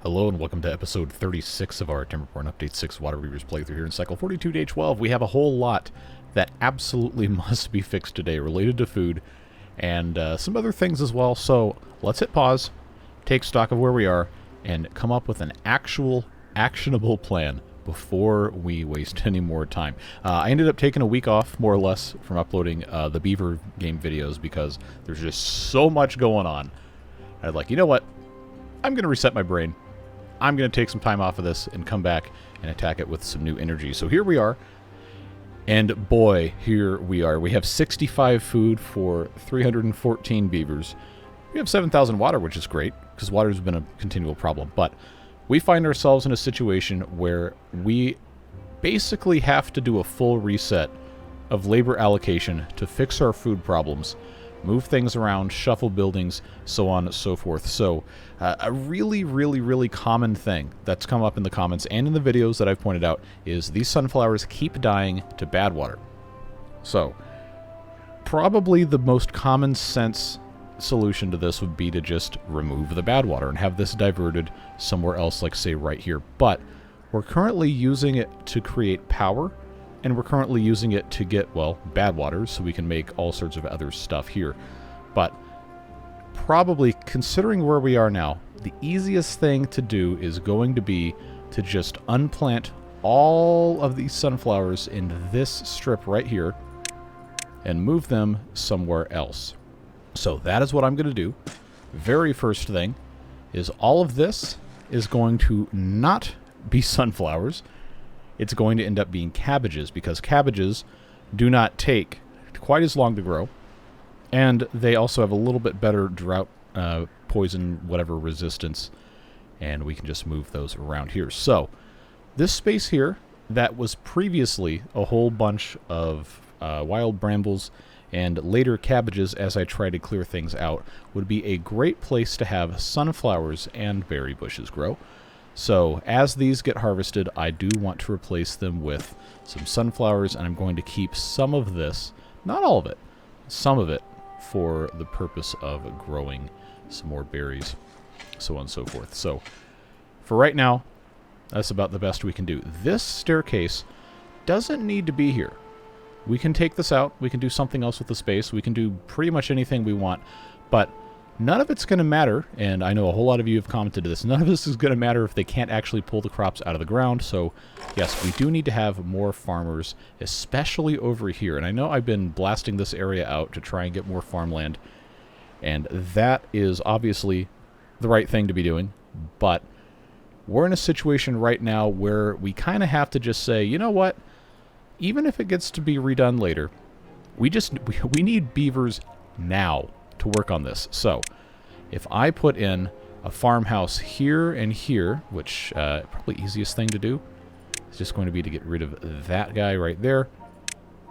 Hello and welcome to episode 36 of our Timberborn Update 6 Waterbeavers playthrough here in cycle 42, day 12. We have a whole lot that absolutely must be fixed today related to food and some other things as well. So let's hit pause, take stock of where we are, and come up with an actual actionable plan before we waste any more time. I ended up taking a week off, more or less, from uploading the Beaver game videos because there's just so much going on. I was like, you know what? I'm going to reset my brain. I'm going to take some time off of this and come back and attack it with some new energy. So here we are. And boy, here we are. We have 65 food for 314 beavers. We have 7,000 water, which is great, because water has been a continual problem. But we find ourselves in a situation where we basically have to do a full reset of labor allocation to fix our food problems, move things around, shuffle buildings, so on and so forth. So a really common thing that's come up in the comments and in the videos that I've pointed out is these sunflowers keep dying to bad water. So probably the most common sense solution to this would be to just remove the bad water and have this diverted somewhere else, like say right here. But we're currently using it to create power, and we're currently using it to get, well, bad water, so we can make all sorts of other stuff here. But probably, considering where we are now, the easiest thing to do is going to be to just unplant all of these sunflowers in this strip right here and move them somewhere else. So that is what I'm going to do. Very first thing is all of this is going to not be sunflowers. It's going to end up being cabbages, because cabbages do not take quite as long to grow, and they also have a little bit better drought, poison, whatever resistance, and we can just move those around here. So this space here that was previously a whole bunch of wild brambles and later cabbages, as I try to clear things out, would be a great place to have sunflowers and berry bushes grow. So as these get harvested, I do want to replace them with some sunflowers, and I'm going to keep some of this, not all of it, some of it, for the purpose of growing some more berries, so on and so forth. So for right now, that's about the best we can do. This staircase doesn't need to be here. We can take this out, we can do something else with the space, we can do pretty much anything we want, but none of it's going to matter, and I know a whole lot of you have commented to this, none of this is going to matter if they can't actually pull the crops out of the ground. So yes, we do need to have more farmers, especially over here. And I know I've been blasting this area out to try and get more farmland, and that is obviously the right thing to be doing, but we're in a situation right now where we kind of have to just say, you know what, even if it gets to be redone later, we need beavers now to work on this. So if I put in a farmhouse here and here, which probably easiest thing to do is just going to be to get rid of that guy right there,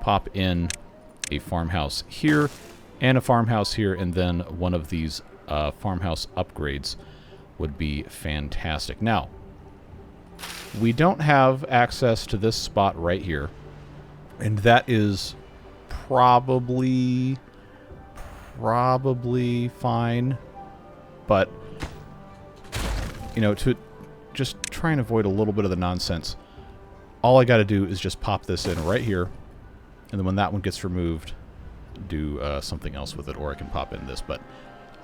pop in a farmhouse here and a farmhouse here, and then one of these farmhouse upgrades would be fantastic. Now, we don't have access to this spot right here, and that is probably fine, but you know, to just try and avoid a little bit of the nonsense, all I got to do is just pop this in right here, and then when that one gets removed, do something else with it, or I can pop in this, but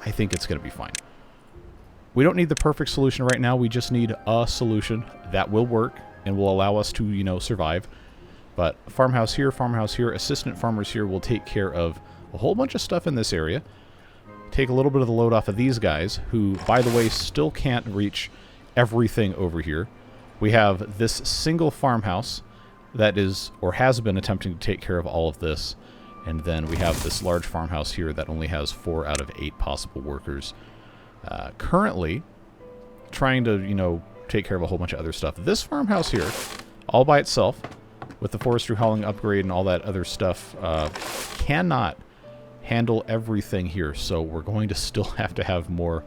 I think it's going to be fine. We don't need the perfect solution right now, we just need a solution that will work and will allow us to, you know, survive. But farmhouse here, assistant farmers here will take care of a whole bunch of stuff in this area. Take a little bit of the load off of these guys, who, by the way, still can't reach everything over here. We have this single farmhouse that is, or has been, attempting to take care of all of this. And then we have this large farmhouse here that only has 4 out of 8 possible workers. Currently, trying to, you know, take care of a whole bunch of other stuff. This farmhouse here, all by itself, with the forestry hauling upgrade and all that other stuff, cannot handle everything here, so we're going to still have to have more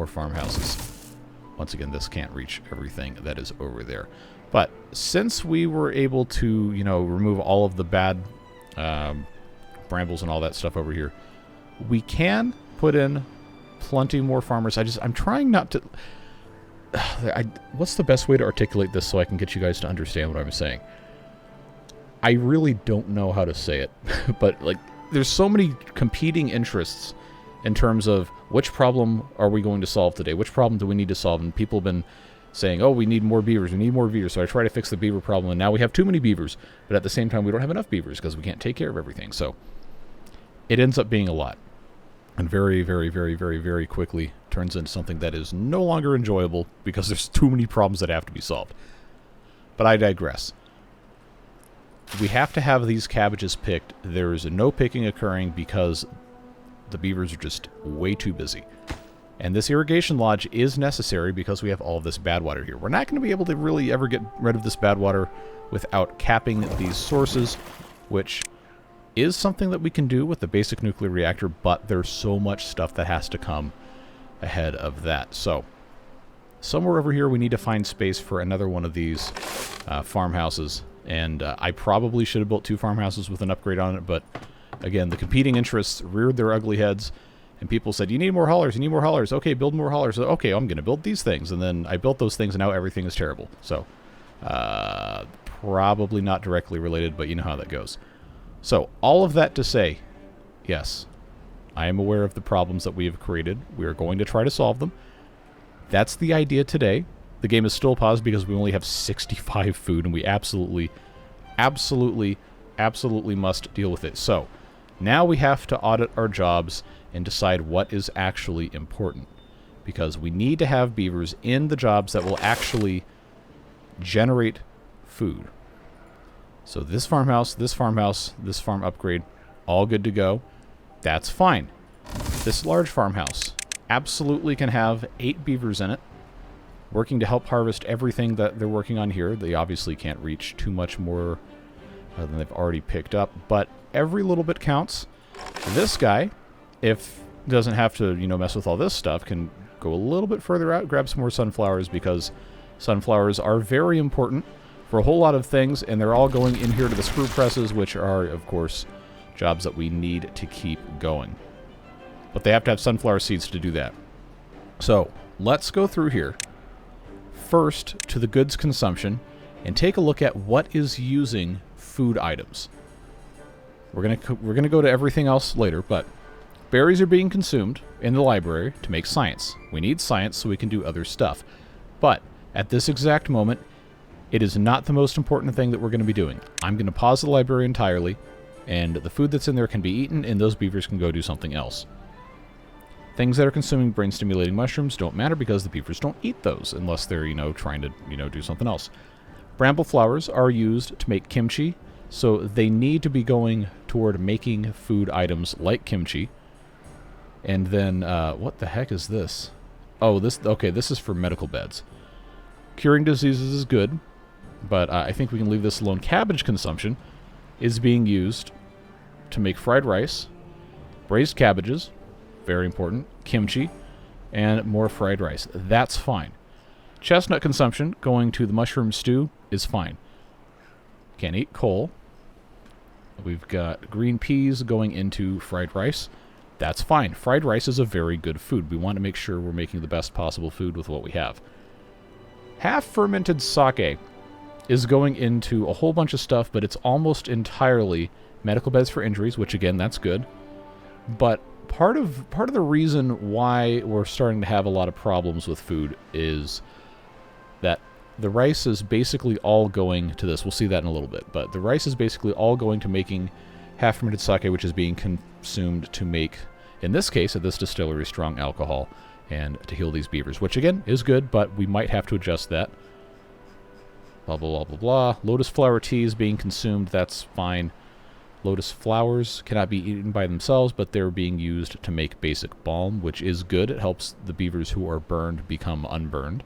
farmhouses. Once again, this can't reach everything that is over there. But since we were able to, you know, remove all of the bad brambles and all that stuff over here, we can put in plenty more farmers. I'm trying not to... what's the best way to articulate this so I can get you guys to understand what I'm saying? I really don't know how to say it, but like, there's so many competing interests in terms of which problem are we going to solve today? Which problem do we need to solve? And people have been saying, oh, we need more beavers, we need more beavers. So I try to fix the beaver problem, and now we have too many beavers. But at the same time, we don't have enough beavers because we can't take care of everything. So it ends up being a lot. And very, very, very, very, very quickly turns into something that is no longer enjoyable because there's too many problems that have to be solved. But I digress. We have to have these cabbages picked. There is no picking occurring because the beavers are just way too busy. And this irrigation lodge is necessary because we have all of this bad water here. We're not going to be able to really ever get rid of this bad water without capping these sources, which is something that we can do with the basic nuclear reactor, but there's so much stuff that has to come ahead of that. So, somewhere over here we need to find space for another one of these farmhouses. And I probably should have built 2 farmhouses with an upgrade on it, but again, the competing interests reared their ugly heads. And people said, you need more haulers, you need more haulers. Okay, build more haulers. Okay, I'm going to build these things. And then I built those things, and now everything is terrible. So, probably not directly related, but you know how that goes. So, all of that to say, yes, I am aware of the problems that we have created. We are going to try to solve them. That's the idea today. The game is still paused because we only have 65 food, and we absolutely, absolutely, absolutely must deal with it. So, now we have to audit our jobs and decide what is actually important. Because we need to have beavers in the jobs that will actually generate food. So this farmhouse, this farmhouse, this farm upgrade, all good to go. That's fine. This large farmhouse absolutely can have 8 beavers in it, working to help harvest everything that they're working on here. They obviously can't reach too much more than they've already picked up, but every little bit counts. This guy, if doesn't have to, mess with all this stuff, can go a little bit further out, grab some more sunflowers, because sunflowers are very important for a whole lot of things, and they're all going in here to the screw presses, which are, of course, jobs that we need to keep going. But they have to have sunflower seeds to do that. So, let's go through here. First, to the goods consumption, and take a look at what is using food items. We're gonna go to everything else later, but berries are being consumed in the library to make science. We need science so we can do other stuff. But at this exact moment, it is not the most important thing that we're going to be doing. I'm going to pause the library entirely, and the food that's in there can be eaten, and those beavers can go do something else. Things that are consuming brain-stimulating mushrooms don't matter because the beavers don't eat those unless they're, trying to, do something else. Bramble flowers are used to make kimchi, so they need to be going toward making food items like kimchi. And then, what the heck is this? Oh, this is for medical beds. Curing diseases is good, but I think we can leave this alone. Cabbage consumption is being used to make fried rice, braised cabbages, very important, kimchi, and more fried rice. That's fine. Chestnut consumption going to the mushroom stew is fine. Can't eat coal. We've got green peas going into fried rice. That's fine. Fried rice is a very good food. We want to make sure we're making the best possible food with what we have. Half-fermented sake is going into a whole bunch of stuff, but it's almost entirely medical beds for injuries, which again, that's good. But part of the reason why we're starting to have a lot of problems with food is that the rice is basically all going to this. We'll see that in a little bit. But the rice is basically all going to making half-fermented sake, which is being consumed to make, in this case, at this distillery, strong alcohol and to heal these beavers, which again is good, but we might have to adjust that. Blah, blah, blah, blah, blah. Lotus flower tea is being consumed. That's fine. Lotus flowers cannot be eaten by themselves, but they're being used to make basic balm, which is good. It helps the beavers who are burned become unburned.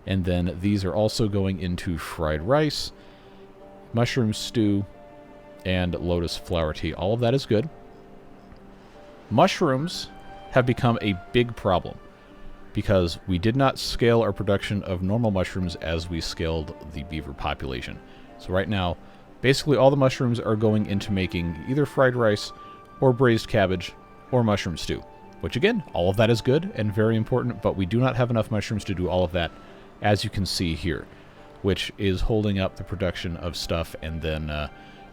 And then these are also going into fried rice, mushroom stew, and lotus flower tea. All of that is good. Mushrooms have become a big problem because we did not scale our production of normal mushrooms as we scaled the beaver population. So right now, basically all the mushrooms are going into making either fried rice or braised cabbage or mushroom stew, which again, all of that is good and very important, but we do not have enough mushrooms to do all of that, as you can see here, which is holding up the production of stuff, and then,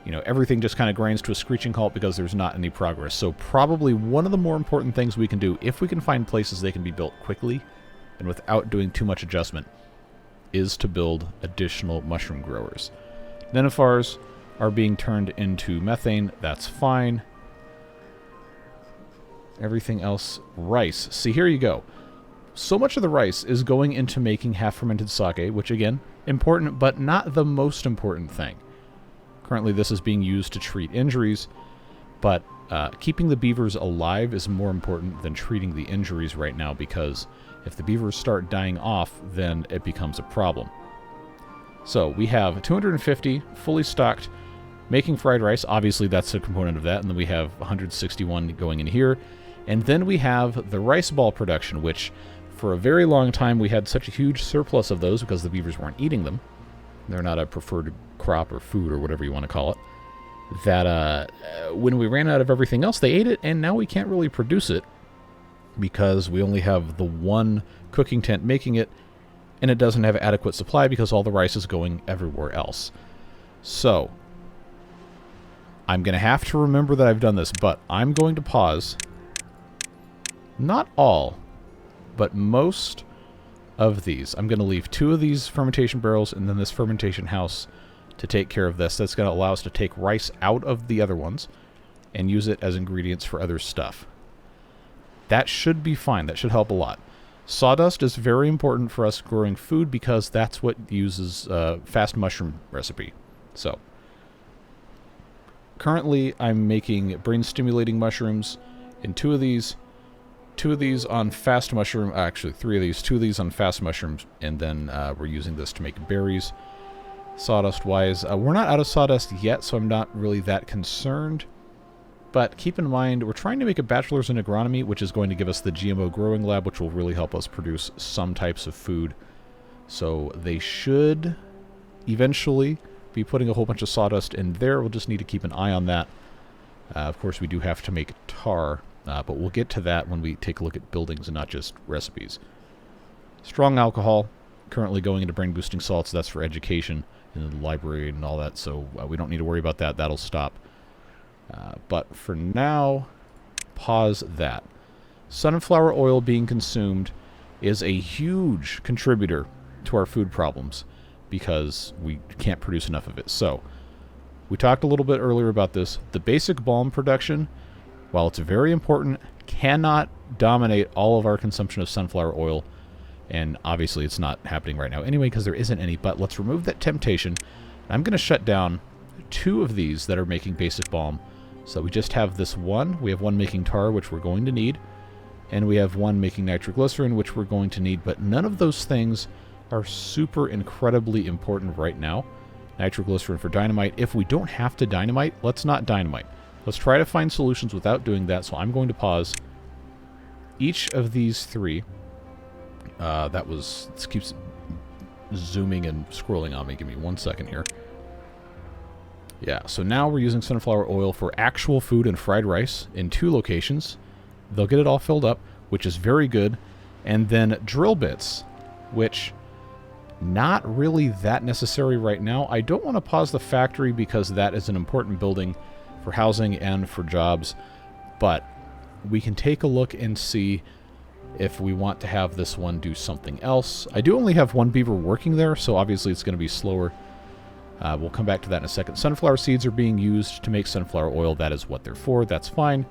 you know, everything just kind of grinds to a screeching halt because there's not any progress. So probably one of the more important things we can do, if we can find places they can be built quickly and without doing too much adjustment, is to build additional mushroom growers. Nenifars are being turned into methane. That's fine. Everything else, rice. See, here you go. So much of the rice is going into making half-fermented sake, which, again, important, but not the most important thing. Currently, this is being used to treat injuries, but keeping the beavers alive is more important than treating the injuries right now, because if the beavers start dying off, then it becomes a problem. So we have 250 fully stocked making fried rice. Obviously, that's a component of that. And then we have 161 going in here. And then we have the rice ball production, which for a very long time we had such a huge surplus of those because the beavers weren't eating them. They're not a preferred crop or food or whatever you want to call it. That when we ran out of everything else, they ate it, and now we can't really produce it because we only have the one cooking tent making it, and it doesn't have adequate supply because all the rice is going everywhere else. So I'm going to have to remember that I've done this, but I'm going to pause. Not all, but most of these. I'm going to leave 2 of these fermentation barrels and then this fermentation house to take care of this. That's going to allow us to take rice out of the other ones and use it as ingredients for other stuff. That should be fine. That should help a lot. Sawdust is very important for us growing food because that's what uses fast mushroom recipe. So currently I'm making brain-stimulating mushrooms in 2 of these. 2 of these on fast mushroom, actually 3 of these, 2 of these on fast mushrooms, and then we're using this to make berries. Sawdust-wise, we're not out of sawdust yet, so I'm not really that concerned. But keep in mind, we're trying to make a bachelor's in agronomy, which is going to give us the GMO growing lab, which will really help us produce some types of food. So they should eventually be putting a whole bunch of sawdust in there. We'll just need to keep an eye on that. Of course, we do have to make tar. But we'll get to that when we take a look at buildings and not just recipes. Strong alcohol, currently going into brain-boosting salts. That's for education in the library and all that, so we don't need to worry about that. That'll stop. But for now, pause that. Sunflower oil being consumed is a huge contributor to our food problems because we can't produce enough of it. So, we talked a little bit earlier about this. The basic balm production, while it's very important, cannot dominate all of our consumption of sunflower oil. And obviously it's not happening right now anyway because there isn't any. But let's remove that temptation. I'm going to shut down 2 of these that are making basic balm. So we just have this one. We have one making tar, which we're going to need. And we have one making nitroglycerin, which we're going to need. But none of those things are super incredibly important right now. Nitroglycerin for dynamite. If we don't have to dynamite, let's not dynamite. Let's try to find solutions without doing that, so I'm going to pause each of these 3. This keeps zooming and scrolling on me. Give me 1 second here. Yeah, so now we're using sunflower oil for actual food and fried rice in 2 locations. They'll get it all filled up, which is very good. And then drill bits, which not really that necessary right now. I don't want to pause the factory because that is an important building for housing and for jobs, but we can take a look and see if we want to have this one do something else. I do only have 1 beaver working there, so obviously it's going to be slower. We'll come back to that in a second. Sunflower seeds are being used to make sunflower oil. That is what they're for. That's fine.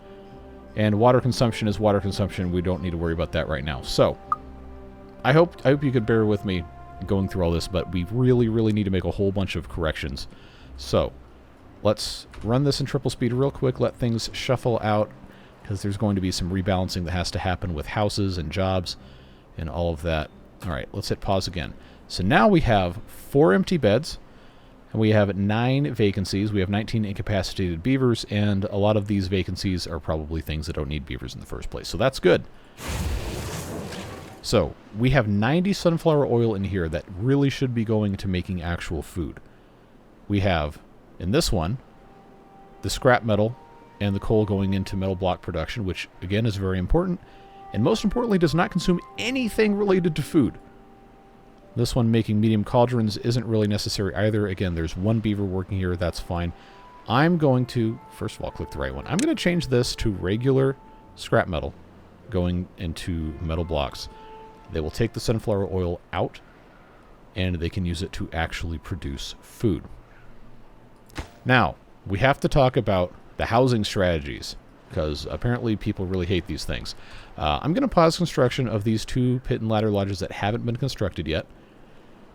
And water consumption is water consumption. We don't need to worry about that right now. So I hope you could bear with me going through all this, but we really, really need to make a whole bunch of corrections. So let's run this in triple speed real quick, let things shuffle out, because there's going to be some rebalancing that has to happen with houses and jobs and all of that. All right, let's hit pause again. So now we have 4 empty beds, and we have 9 vacancies. We have 19 incapacitated beavers, and a lot of these vacancies are probably things that don't need beavers in the first place. So that's good. So we have 90 sunflower oil in here that really should be going to making actual food. We have, in this one, the scrap metal and the coal going into metal block production, which, again, is very important. And most importantly, does not consume anything related to food. This one, making medium cauldrons, isn't really necessary either. Again, there's one beaver working here. That's fine. I'm going to, first of all, click the right one. I'm going to change this to regular scrap metal going into metal blocks. They will take the sunflower oil out, and they can use it to actually produce food. Now, we have to talk about the housing strategies, because apparently people really hate these things. I'm going to pause construction of these 2 pit and ladder lodges that haven't been constructed yet,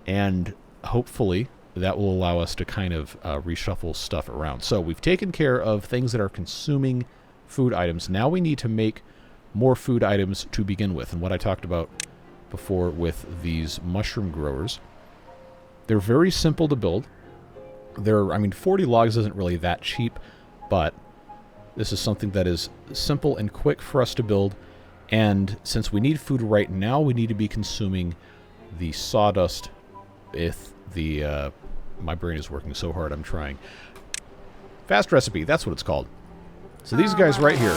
and hopefully that will allow us to kind of reshuffle stuff around. So we've taken care of things that are consuming food items. Now we need to make more food items to begin with, and what I talked about before with these mushroom growers. They're very simple to build. I mean, 40 logs isn't really that cheap, but this is something that is simple and quick for us to build, and since we need food right now, we need to be consuming the sawdust. If the my brain is working so hard, I'm trying. Fast recipe, that's what it's called. So these guys right here,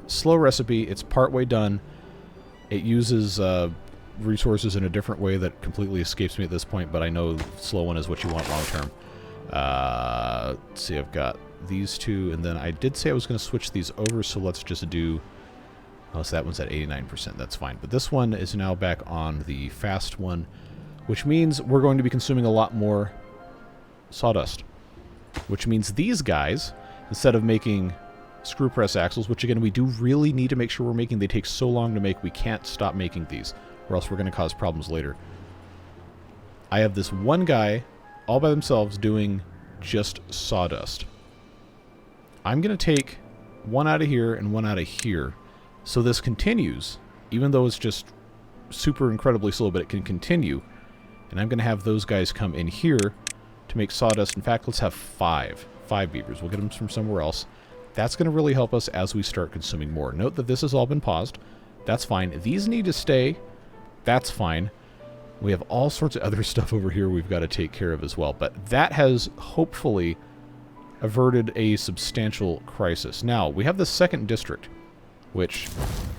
slow recipe, it's partway done. It uses resources in a different way that completely escapes me at this point, but I know slow one is what you want long term. Let's see, I've got these 2, and then I did say I was going to switch these over, so let's just do... Oh, so that one's at 89%, that's fine. But this one is now back on the fast one, which means we're going to be consuming a lot more sawdust. Which means these guys, instead of making screw press axles, which again we do really need to make sure we're making, they take so long to make, we can't stop making these, or else we're going to cause problems later. I have this one guy all by themselves doing just sawdust. I'm going to take one out of here and one out of here, so this continues, even though it's just super incredibly slow, but it can continue. And I'm going to have those guys come in here to make sawdust. In fact, let's have 5 beavers. We'll get them from somewhere else. That's going to really help us as we start consuming more. Note that this has all been paused. That's fine. These need to stay. That's fine. We have all sorts of other stuff over here we've got to take care of as well. But that has hopefully averted a substantial crisis. Now, we have the second district, which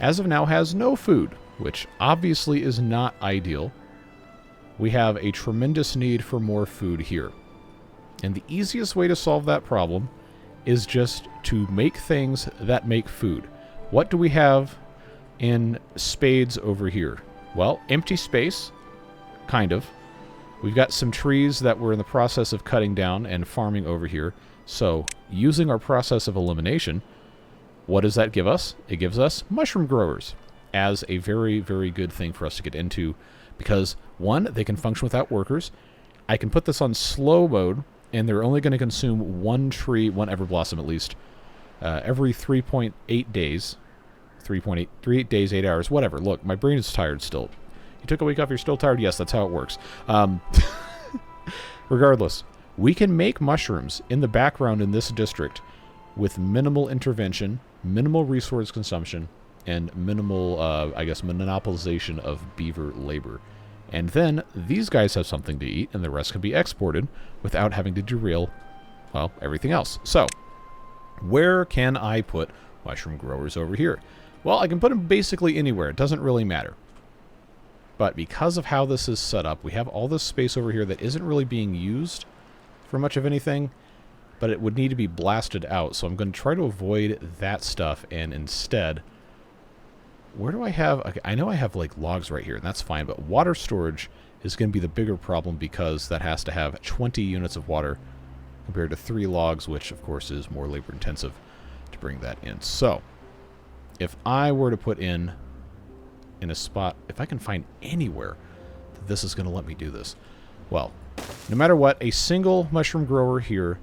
as of now has no food, which obviously is not ideal. We have a tremendous need for more food here. And the easiest way to solve that problem is just to make things that make food. What do we have in spades over here? Well, empty space, kind of. We've got some trees that we're in the process of cutting down and farming over here. So, using our process of elimination, what does that give us? It gives us mushroom growers as a very, very good thing for us to get into because, one, they can function without workers. I can put this on slow mode, and they're only going to consume one tree, one everblossom at least, every 3.8 days. 3 days, 8 hours, whatever. Look, my brain is tired still. You took a week off, you're still tired? Yes, that's how it works. Regardless, we can make mushrooms in the background in this district with minimal intervention, minimal resource consumption, and minimal, I guess, monopolization of beaver labor. And then these guys have something to eat, and the rest can be exported without having to derail, well, everything else. So, where can I put mushroom growers over here? Well, I can put them basically anywhere. It doesn't really matter. But because of how this is set up, we have all this space over here that isn't really being used for much of anything, but it would need to be blasted out. So I'm going to try to avoid that stuff, and instead, where do I have... Okay, I know I have like logs right here, and that's fine, but water storage is going to be the bigger problem because that has to have 20 units of water compared to 3 logs, which of course is more labor intensive to bring that in. So, if I were to put in a spot, if I can find anywhere that this is going to let me do this, well, no matter what, a single mushroom grower here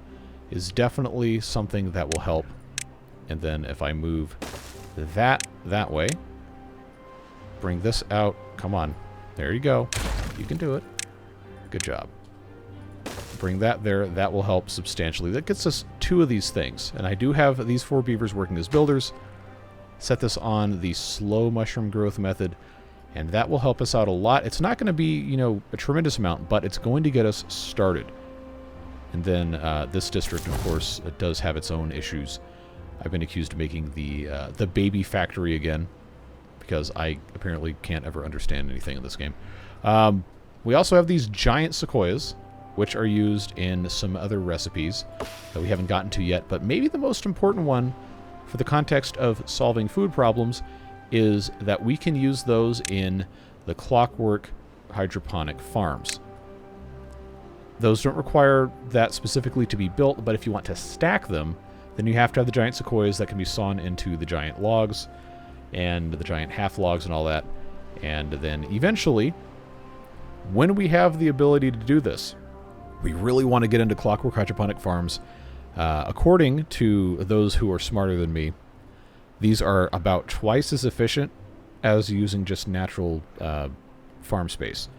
is definitely something that will help. And then if I move that way, bring this out, come on, there you go, you can do it, good job. Bring that there, that will help substantially. That gets us 2 of these things, and I do have these 4 beavers working as builders. Set this on the slow mushroom growth method, and that will help us out a lot. It's not going to be, you know, a tremendous amount, but it's going to get us started. And then this district, of course, it does have its own issues I've been accused of making the baby factory again, because I apparently can't ever understand anything in this game. We also have these giant sequoias, which are used in some other recipes that we haven't gotten to yet, but maybe the most important one for the context of solving food problems is that we can use those in the clockwork hydroponic farms. Those don't require that specifically to be built, but if you want to stack them, then you have to have the giant sequoias that can be sawn into the giant logs and the giant half logs and all that. And then eventually, when we have the ability to do this, we really want to get into clockwork hydroponic farms. According to those who are smarter than me, these are about twice as efficient as using just natural farm space.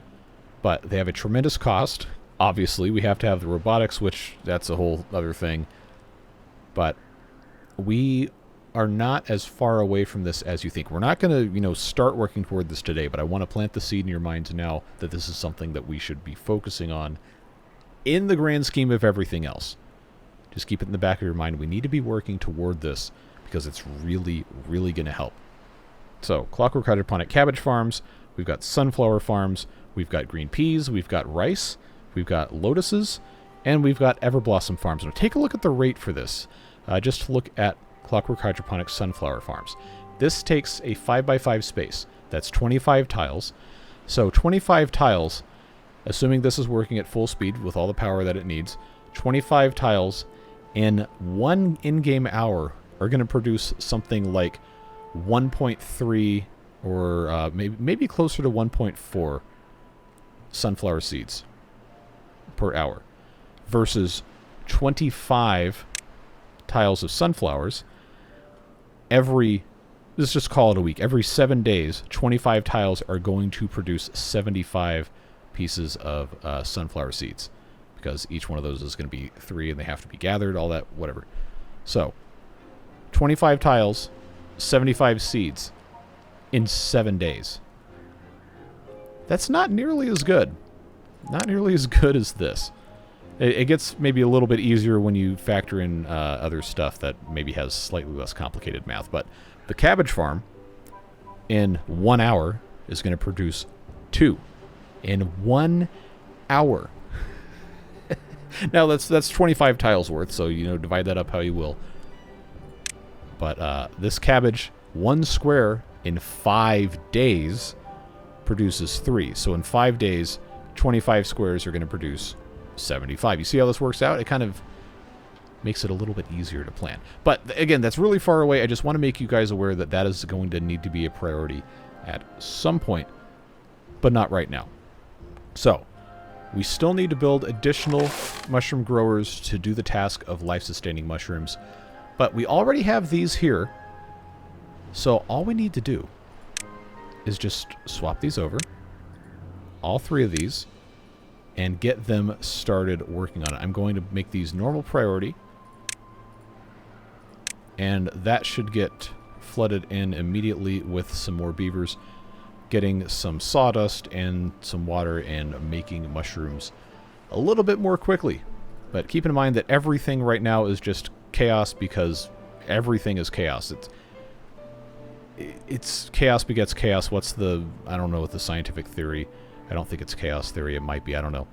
But they have a tremendous cost. Obviously, we have to have the robotics, which that's a whole other thing. But we are not as far away from this as you think. We're not going to, start working toward this today, but I want to plant the seed in your minds now that this is something that we should be focusing on in the grand scheme of everything else. Just keep it in the back of your mind. We need to be working toward this because it's really, really going to help. So, clockwork hydroponic cabbage farms, we've got sunflower farms, we've got green peas, we've got rice, we've got lotuses, and we've got everblossom farms. Now, take a look at the rate for this. Just to look at clockwork hydroponic sunflower farms. This takes a 5x5 space. That's 25 tiles. So 25 tiles, assuming this is working at full speed with all the power that it needs, 25 tiles in 1 in-game hour are going to produce something like 1.3 or maybe closer to 1.4 sunflower seeds per hour versus 25 tiles of sunflowers let's just call it a week. Every 7 days, 25 tiles are going to produce 75 pieces of sunflower seeds, because each one of those is going to be 3 and they have to be gathered, all that, whatever. So, 25 tiles, 75 seeds in 7 days. That's not nearly as good. Not nearly as good as this. It gets maybe a little bit easier when you factor in other stuff that maybe has slightly less complicated math. But the cabbage farm, in 1 hour, is going to produce 2. In 1 hour. Now, that's 25 tiles worth, so, divide that up how you will. But this cabbage, 1 square in 5 days, produces 3. So in 5 days, 25 squares are going to produce 75. You see how this works out? It kind of makes it a little bit easier to plan. But again, that's really far away. I just want to make you guys aware that that is going to need to be a priority at some point, but not right now. So, we still need to build additional mushroom growers to do the task of life-sustaining mushrooms, but we already have these here. So all we need to do is just swap these over, all 3 of these, and get them started working on it. I'm going to make these normal priority, and that should get flooded in immediately with some more beavers, getting some sawdust and some water and making mushrooms a little bit more quickly. But keep in mind that everything right now is just chaos, because everything is chaos. It's chaos begets chaos. I don't know what the scientific theory. I don't think it's chaos theory. It might be. I don't know.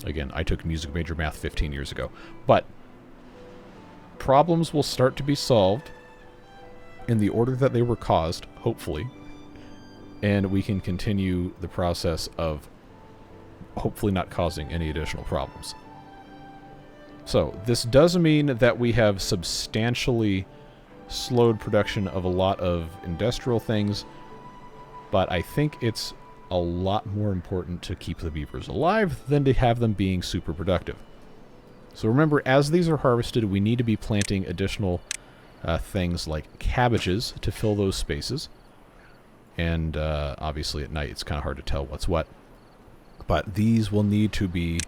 Again, I took music major math 15 years ago. But problems will start to be solved in the order that they were caused, hopefully. And we can continue the process of hopefully not causing any additional problems. So, this does mean that we have substantially slowed production of a lot of industrial things, but I think it's a lot more important to keep the beavers alive than to have them being super productive. So remember, as these are harvested, we need to be planting additional things like cabbages to fill those spaces. And obviously at night it's kind of hard to tell what's what. But these will need to be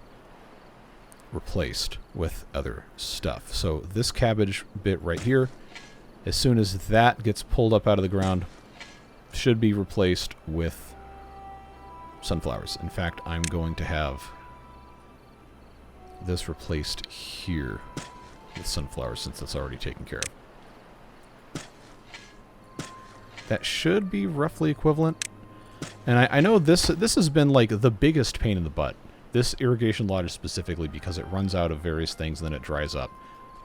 replaced with other stuff. So this cabbage bit right here, as soon as that gets pulled up out of the ground, should be replaced with sunflowers. In fact, I'm going to have this replaced here with sunflowers, since it's already taken care of. that should be roughly equivalent. And I know this has been like the biggest pain in the butt. This irrigation lodge specifically, because it runs out of various things and then it dries up.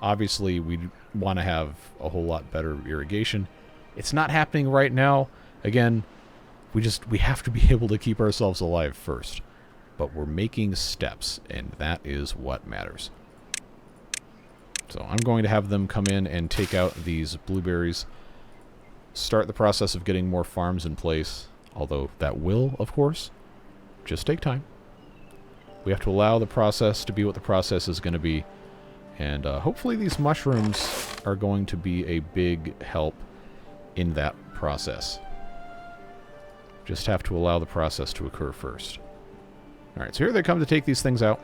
Obviously, we want to have a whole lot better irrigation. It's not happening right now. Again, we have to be able to keep ourselves alive first. But we're making steps, and that is what matters. So I'm going to have them come in and take out these blueberries. Start the process of getting more farms in place. Although that will, of course, just take time. We have to allow the process to be what the process is going to be. And hopefully these mushrooms are going to be a big help in that process. Just have to allow the process to occur first. Alright, so here they come to take these things out.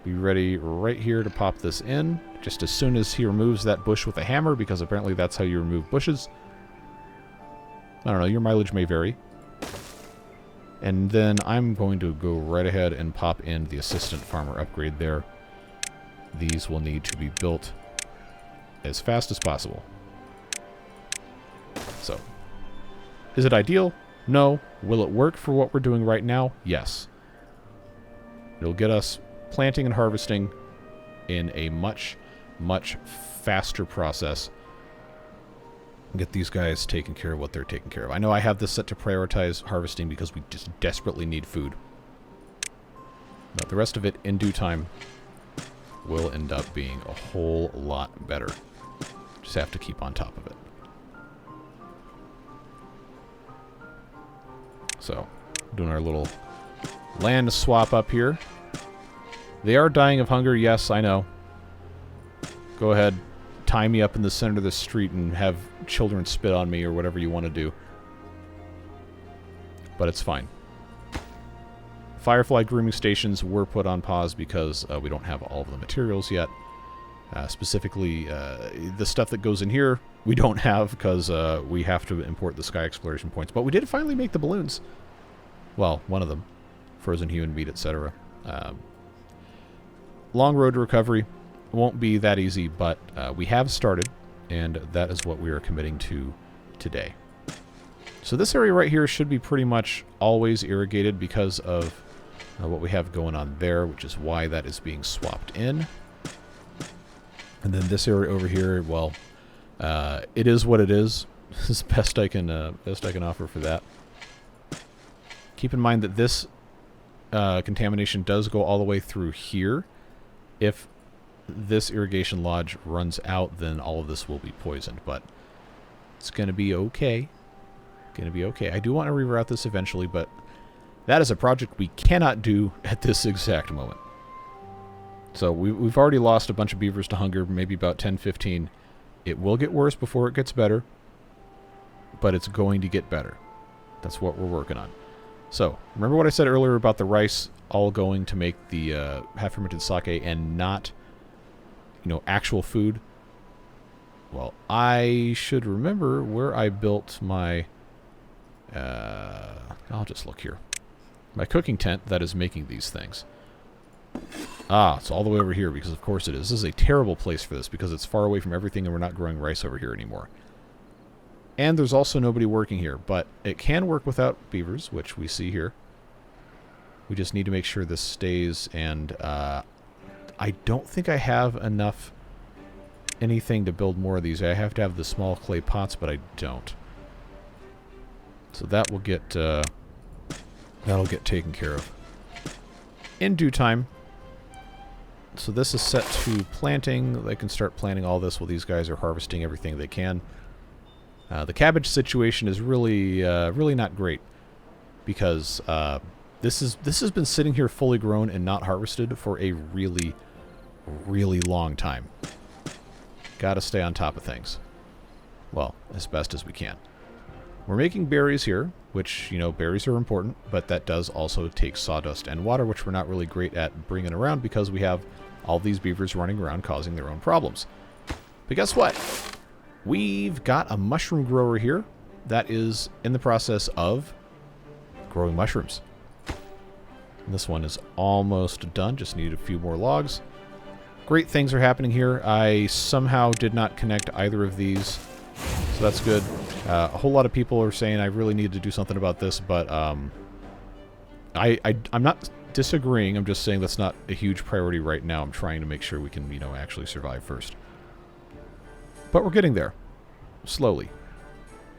Be ready right here to pop this in. Just as soon as he removes that bush with a hammer, because apparently that's how you remove bushes. I don't know, your mileage may vary. And then I'm going to go right ahead and pop in the assistant farmer upgrade there. These will need to be built as fast as possible. So, is it ideal? No. Will it work for what we're doing right now? Yes. It'll get us planting and harvesting in a much, much faster process. And get these guys taking care of what they're taking care of. I know I have this set to prioritize harvesting because we just desperately need food. But the rest of it, in due time, will end up being a whole lot better. Just have to keep on top of it. So, doing our little land swap up here. They are dying of hunger, yes, I know. Go ahead, tie me up in the center of the street and have children spit on me or whatever you want to do. But it's fine. Firefly grooming stations were put on pause because we don't have all of the materials yet. Specifically, the stuff that goes in here, we don't have because we have to import the sky exploration points. But we did finally make the balloons. Well, one of them. Frozen human meat, etc. Long road to recovery. Won't be that easy, but we have started, and that is what we are committing to today. So this area right here should be pretty much always irrigated because of what we have going on there, which is why that is being swapped in. And then this area over here, well, it is what it is. This is best I can offer for that. Keep in mind that this contamination does go all the way through here. If this irrigation lodge runs out, then all of this will be poisoned, but it's going to be okay. Going to be okay. I do want to reroute this eventually, but that is a project we cannot do at this exact moment. So we've already lost a bunch of beavers to hunger, maybe about 10, 15. It will get worse before it gets better, but it's going to get better. That's what we're working on. So, remember what I said earlier about the rice all going to make the half-fermented sake and not, actual food? Well, I should remember where I built my... I'll just look here. My cooking tent that is making these things. Ah, it's all the way over here because of course it is. This is a terrible place for this because it's far away from everything and we're not growing rice over here anymore. And there's also nobody working here, but it can work without beavers, which we see here. We just need to make sure this stays, and I don't think I have enough anything to build more of these. I have to have the small clay pots, but I don't. So that will get that'll get taken care of in due time. So this is set to planting. They can start planting all this while these guys are harvesting everything they can. The cabbage situation is really really not great because this has been sitting here fully grown and not harvested for a really, really long time. Got to stay on top of things. Well, as best as we can. We're making berries here, which, berries are important, but that does also take sawdust and water, which we're not really great at bringing around because we have all these beavers running around causing their own problems. But guess what? We've got a mushroom grower here that is in the process of growing mushrooms. And this one is almost done, just need a few more logs. Great things are happening here. I somehow did not connect either of these. So So that's good. A whole lot of people are saying I really need to do something about this, but I'm not disagreeing. I'm just saying that's not a huge priority right now. I'm trying to make sure we can, you know, actually survive first. But we're getting there. Slowly.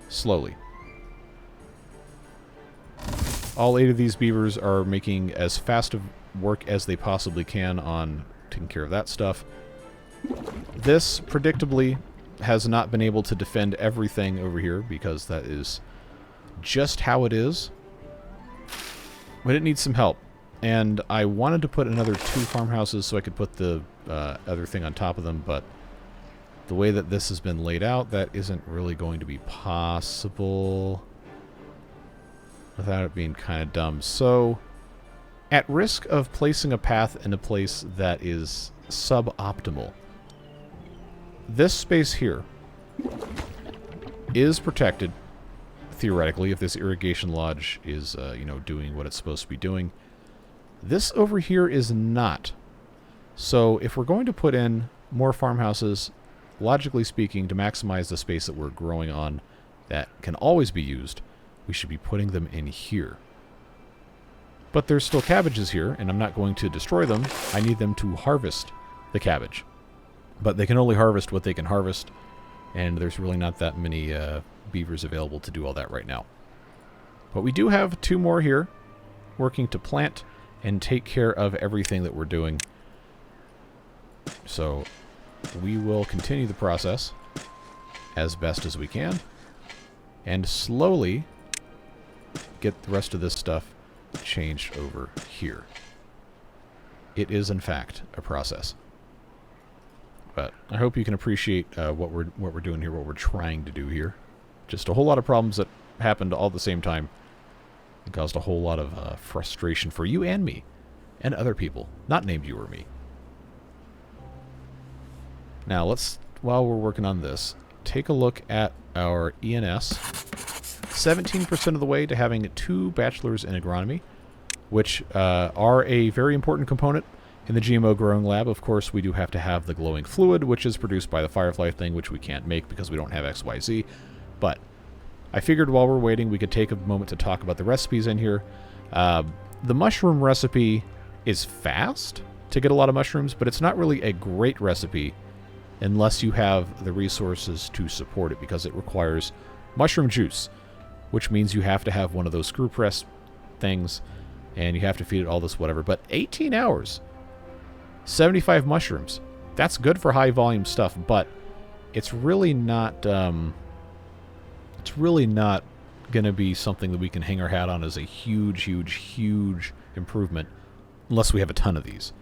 Slowly. All 8 of these beavers are making as fast of work as they possibly can on taking care of that stuff. This, predictably, has not been able to defend everything over here because that is just how it is. But it needs some help. And I wanted to put another 2 farmhouses so I could put the other thing on top of them, but the way that this has been laid out, that isn't really going to be possible without it being kind of dumb. So, at risk of placing a path in a place that is suboptimal, this space here is protected, theoretically, if this irrigation lodge is, you know, doing what it's supposed to be doing. This over here is not. So, if we're going to put in more farmhouses, logically speaking, to maximize the space that we're growing on that can always be used, we should be putting them in here. But there's still cabbages here, and I'm not going to destroy them. I need them to harvest the cabbage. But they can only harvest what they can harvest, and there's really not that many beavers available to do all that right now. But we do have 2 more here, working to plant and take care of everything that we're doing. So we will continue the process as best as we can, and slowly get the rest of this stuff changed over here. It is, in fact, a process. But I hope you can appreciate what we're doing here, what we're trying to do here. Just a whole lot of problems that happened all at the same time. It caused a whole lot of frustration for you and me, and other people, not named you or me. Now let's, while we're working on this, take a look at our ENS. 17% of the way to having 2 bachelors in agronomy, which are a very important component in the GMO growing lab. Of course, we do have to have the glowing fluid, which is produced by the firefly thing, which we can't make because we don't have XYZ. But I figured while we're waiting, we could take a moment to talk about the recipes in here. The mushroom recipe is fast to get a lot of mushrooms, but it's not really a great recipe unless you have the resources to support it, because it requires mushroom juice, which means you have to have one of those screw press things, and you have to feed it all this whatever. But 18 hours, 75 mushrooms, that's good for high volume stuff, but it's really not going to be something that we can hang our hat on as a huge, huge, huge improvement unless we have a ton of these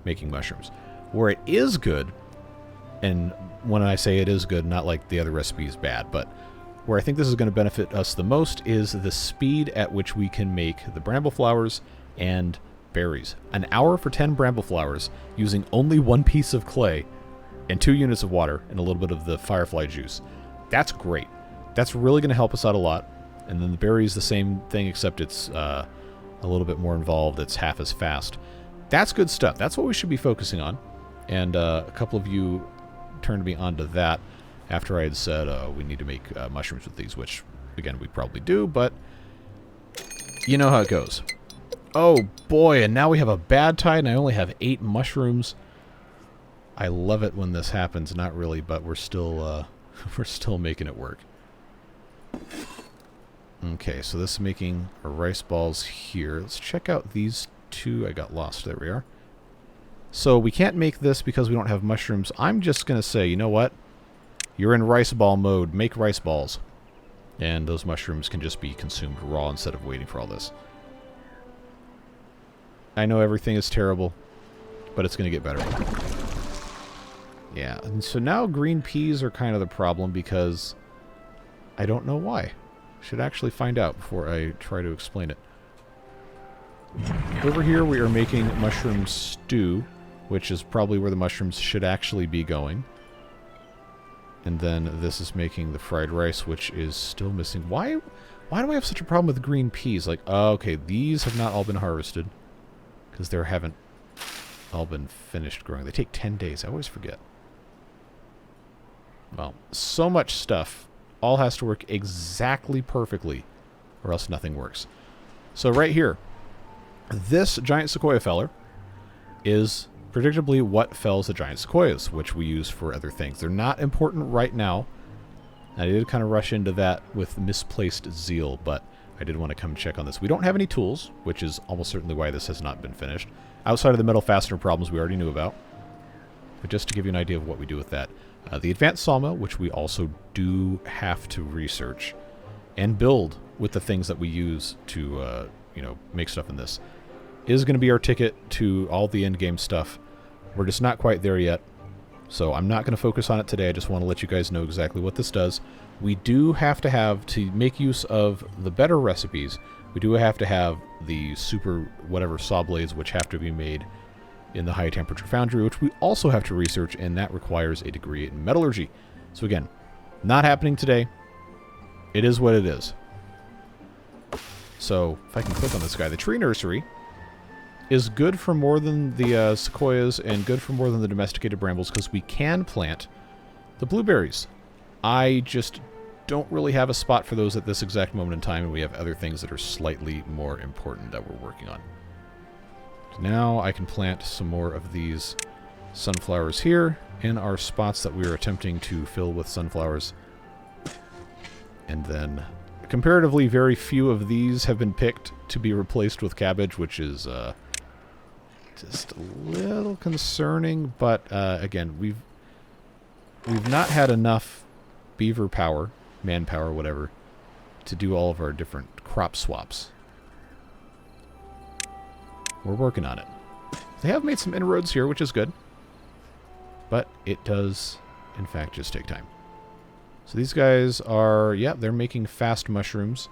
making mushrooms. Where it is good, and when I say it is good, not like the other recipe is bad, but where I think this is going to benefit us the most is the speed at which we can make the bramble flowers and berries. An hour for 10 bramble flowers using only 1 piece of clay and 2 units of water and a little bit of the firefly juice. That's great. That's really going to help us out a lot. And then the berries, the same thing, except it's a little bit more involved. It's half as fast. That's good stuff. That's what we should be focusing on. And a couple of you turned me onto that after I had said we need to make mushrooms with these, which, again, we probably do, but you know how it goes. Oh, boy, and now we have a bad tide, and I only have 8 mushrooms. I love it when this happens. Not really, but we're still making it work. Okay, so this is making our rice balls here. Let's check out these 2. I got lost. There we are. So we can't make this because we don't have mushrooms. I'm just going to say, you know what? You're in rice ball mode. Make rice balls. And those mushrooms can just be consumed raw instead of waiting for all this. I know everything is terrible, but it's going to get better. Yeah, and so now green peas are kind of the problem because I don't know why. Should actually find out before I try to explain it. Over here we are making mushroom stew, which is probably where the mushrooms should actually be going. And then this is making the fried rice, which is still missing. Why do I have such a problem with green peas? Like, oh, okay, these have not all been harvested because they haven't all been finished growing. They take 10 days. I always forget. Well, so much stuff all has to work exactly perfectly, or else nothing works. So right here, this giant sequoia feller is predictably what fells the giant sequoias, which we use for other things. They're not important right now. I did kind of rush into that with misplaced zeal, but I did want to come check on this. We don't have any tools, which is almost certainly why this has not been finished. Outside of the metal fastener problems we already knew about. But just to give you an idea of what we do with that. The advanced sawmill, which we also do have to research and build with the things that we use to, make stuff in this, is going to be our ticket to all the end-game stuff. We're just not quite there yet, so I'm not going to focus on it today. I just want to let you guys know exactly what this does. We do have to make use of the better recipes, we do have to have the super whatever saw blades, which have to be made in the high temperature foundry, which we also have to research, and that requires a degree in metallurgy. So again, not happening today. It is what it is. So if I can click on this guy, the tree nursery is good for more than the sequoias and good for more than the domesticated brambles because we can plant the blueberries. I just don't really have a spot for those at this exact moment in time, and we have other things that are slightly more important that we're working on. Now I can plant some more of these sunflowers here in our spots that we are attempting to fill with sunflowers. And then comparatively very few of these have been picked to be replaced with cabbage, which is just a little concerning, but again, we've not had enough beaver power, manpower, whatever, to do all of our different crop swaps. We're working on it. They have made some inroads here, which is good, but it does, in fact, just take time. So these guys are, yeah, they're making fast mushrooms.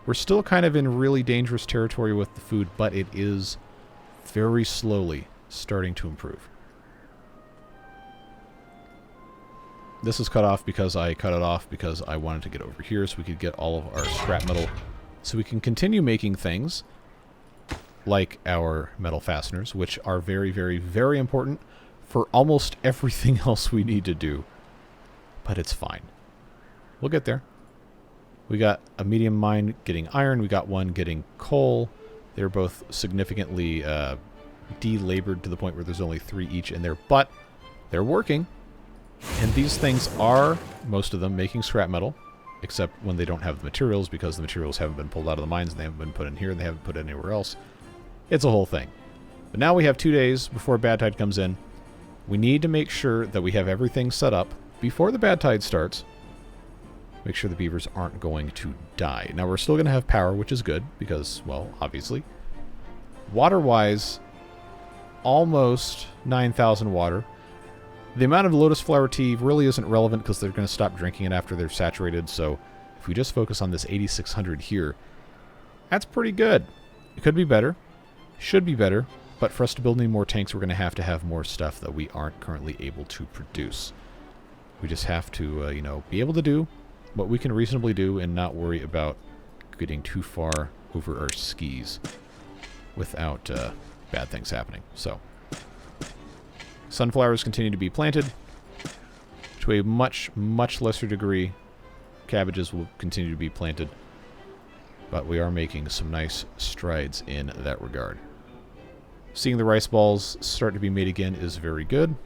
We're still kind of in really dangerous territory with the food, but it is very slowly starting to improve. This is cut off because I cut it off because I wanted to get over here so we could get all of our scrap metal so we can continue making things like our metal fasteners, which are very, very, very important for almost everything else we need to do. But it's fine. We'll get there. We got a medium mine getting iron. We got one getting coal. They're both significantly delabored to the point where there's only 3 each in there, but they're working. And these things are, most of them, making scrap metal, except when they don't have the materials, because the materials haven't been pulled out of the mines, and they haven't been put in here, and they haven't put it anywhere else. It's a whole thing. But now we have 2 days before bad tide comes in. We need to make sure that we have everything set up before the bad tide starts. Make sure the beavers aren't going to die. Now, we're still going to have power, which is good, because, well, obviously. Water-wise, almost 9,000 water. The amount of lotus flower tea really isn't relevant because they're going to stop drinking it after they're saturated, so if we just focus on this 8,600 here, that's pretty good. It could be better. Should be better, but for us to build any more tanks, we're going to have more stuff that we aren't currently able to produce. We just have to, be able to do what we can reasonably do and not worry about getting too far over our skis without bad things happening. So, sunflowers continue to be planted to a much, much lesser degree. Cabbages will continue to be planted, but we are making some nice strides in that regard. Seeing the rice balls start to be made again is very good.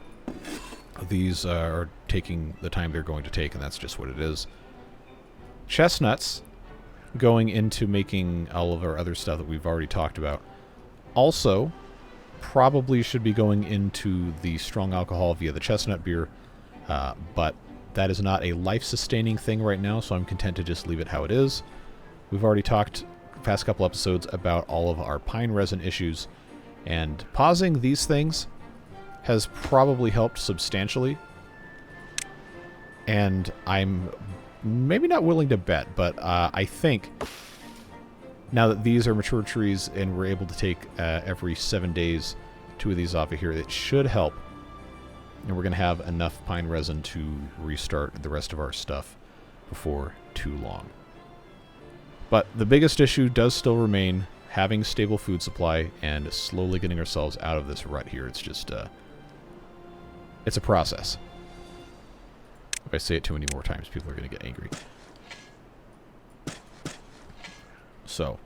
These are taking the time they're going to take, and that's just what it is. Chestnuts, going into making all of our other stuff that we've already talked about, also probably should be going into the strong alcohol via the chestnut beer, but that is not a life-sustaining thing right now, so I'm content to just leave it how it is. We've already talked the past couple episodes about all of our pine resin issues, and pausing these things has probably helped substantially. And I'm maybe not willing to bet, but I think now that these are mature trees and we're able to take every 7 days 2 of these off of here, it should help. And we're going to have enough pine resin to restart the rest of our stuff before too long. But the biggest issue does still remain having stable food supply and slowly getting ourselves out of this rut here. It's just, it's a process. If I say it too many more times, people are going to get angry. So,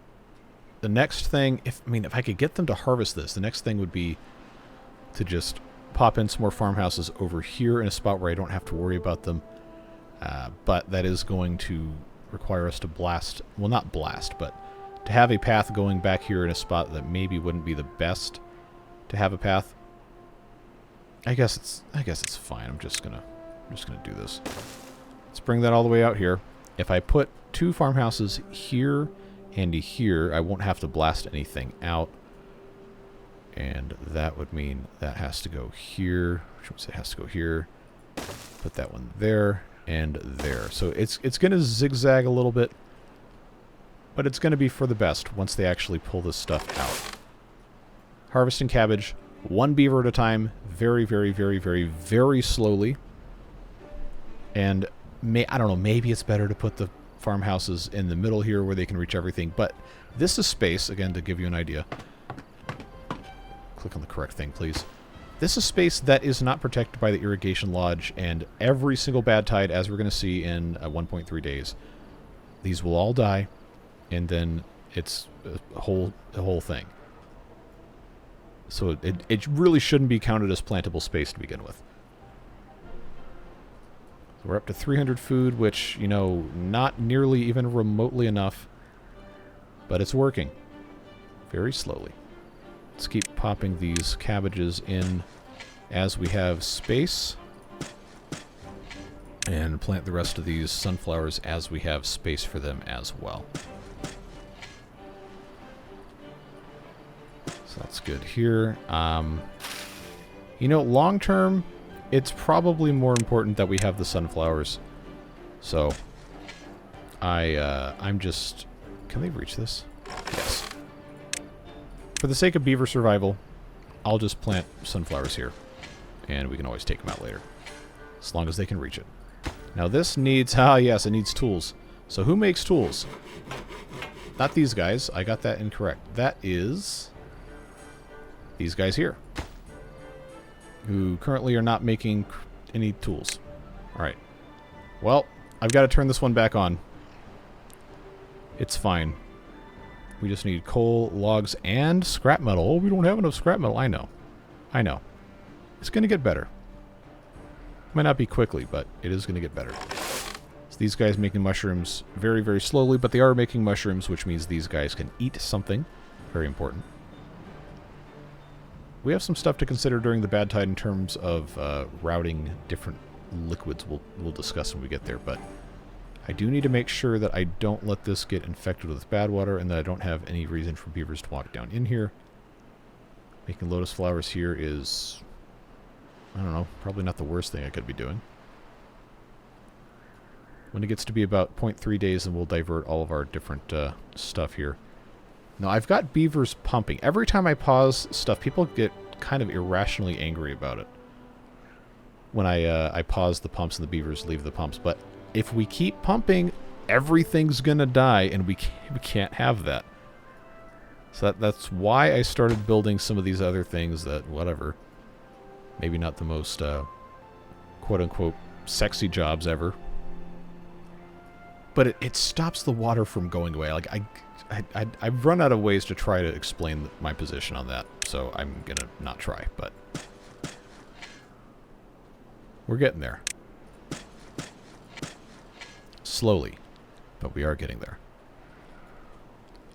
the next thing, if I could get them to harvest this, the next thing would be to just pop in some more farmhouses over here in a spot where I don't have to worry about them. But that is going to require us to blast, well, not blast, but to have a path going back here in a spot that maybe wouldn't be the best to have a path. I guess it's fine. I'm just gonna do this. Let's bring that all the way out here. If I put 2 farmhouses here and here, I won't have to blast anything out. And that would mean that has to go here. Which means it has to go here. Put that one there and there. So it's going to zigzag a little bit, but it's going to be for the best once they actually pull this stuff out. Harvesting cabbage, 1 beaver at a time, very, very, very, very, very slowly. And I don't know, maybe it's better to put the farmhouses in the middle here where they can reach everything, but this is space, again, to give you an idea. Click on the correct thing, please. This is space that is not protected by the irrigation lodge, and every single bad tide, as we're going to see in 1.3 days, these will all die, and then it's a whole thing. So it really shouldn't be counted as plantable space to begin with. So we're up to 300 food, which, you know, not nearly even remotely enough, but it's working very slowly. Let's keep popping these cabbages in as we have space, and plant the rest of these sunflowers as we have space for them as well. So that's good here. You know, long term, it's probably more important that we have the sunflowers. So I'm just... Can they reach this? Yes. For the sake of beaver survival, I'll just plant sunflowers here. And we can always take them out later. As long as they can reach it. Now this needs... yes, it needs tools. So who makes tools? Not these guys. I got that incorrect. That is... these guys here. Who currently are not making any tools. Alright. Well, I've got to turn this one back on. It's fine. We just need coal, logs, and scrap metal. Oh, we don't have enough scrap metal. I know. I know. It's going to get better. Might not be quickly, but it is going to get better. So these guys making mushrooms very, very slowly, but they are making mushrooms, which means these guys can eat something. Very important. We have some stuff to consider during the bad tide in terms of routing different liquids. We'll discuss when we get there, but I do need to make sure that I don't let this get infected with bad water and that I don't have any reason for beavers to walk down in here. Making lotus flowers here is, I don't know, probably not the worst thing I could be doing. When it gets to be about 0.3 days, then we'll divert all of our different stuff here. Now, I've got beavers pumping. Every time I pause stuff, people get kind of irrationally angry about it. When I pause the pumps and the beavers leave the pumps. But if we keep pumping, everything's going to die, and we can't have that. So that's why I started building some of these other things that, whatever, maybe not the most, quote-unquote, sexy jobs ever. But it stops the water from going away. Like, I've run out of ways to try to explain my position on that, so I'm going to not try, but we're getting there. Slowly, but we are getting there.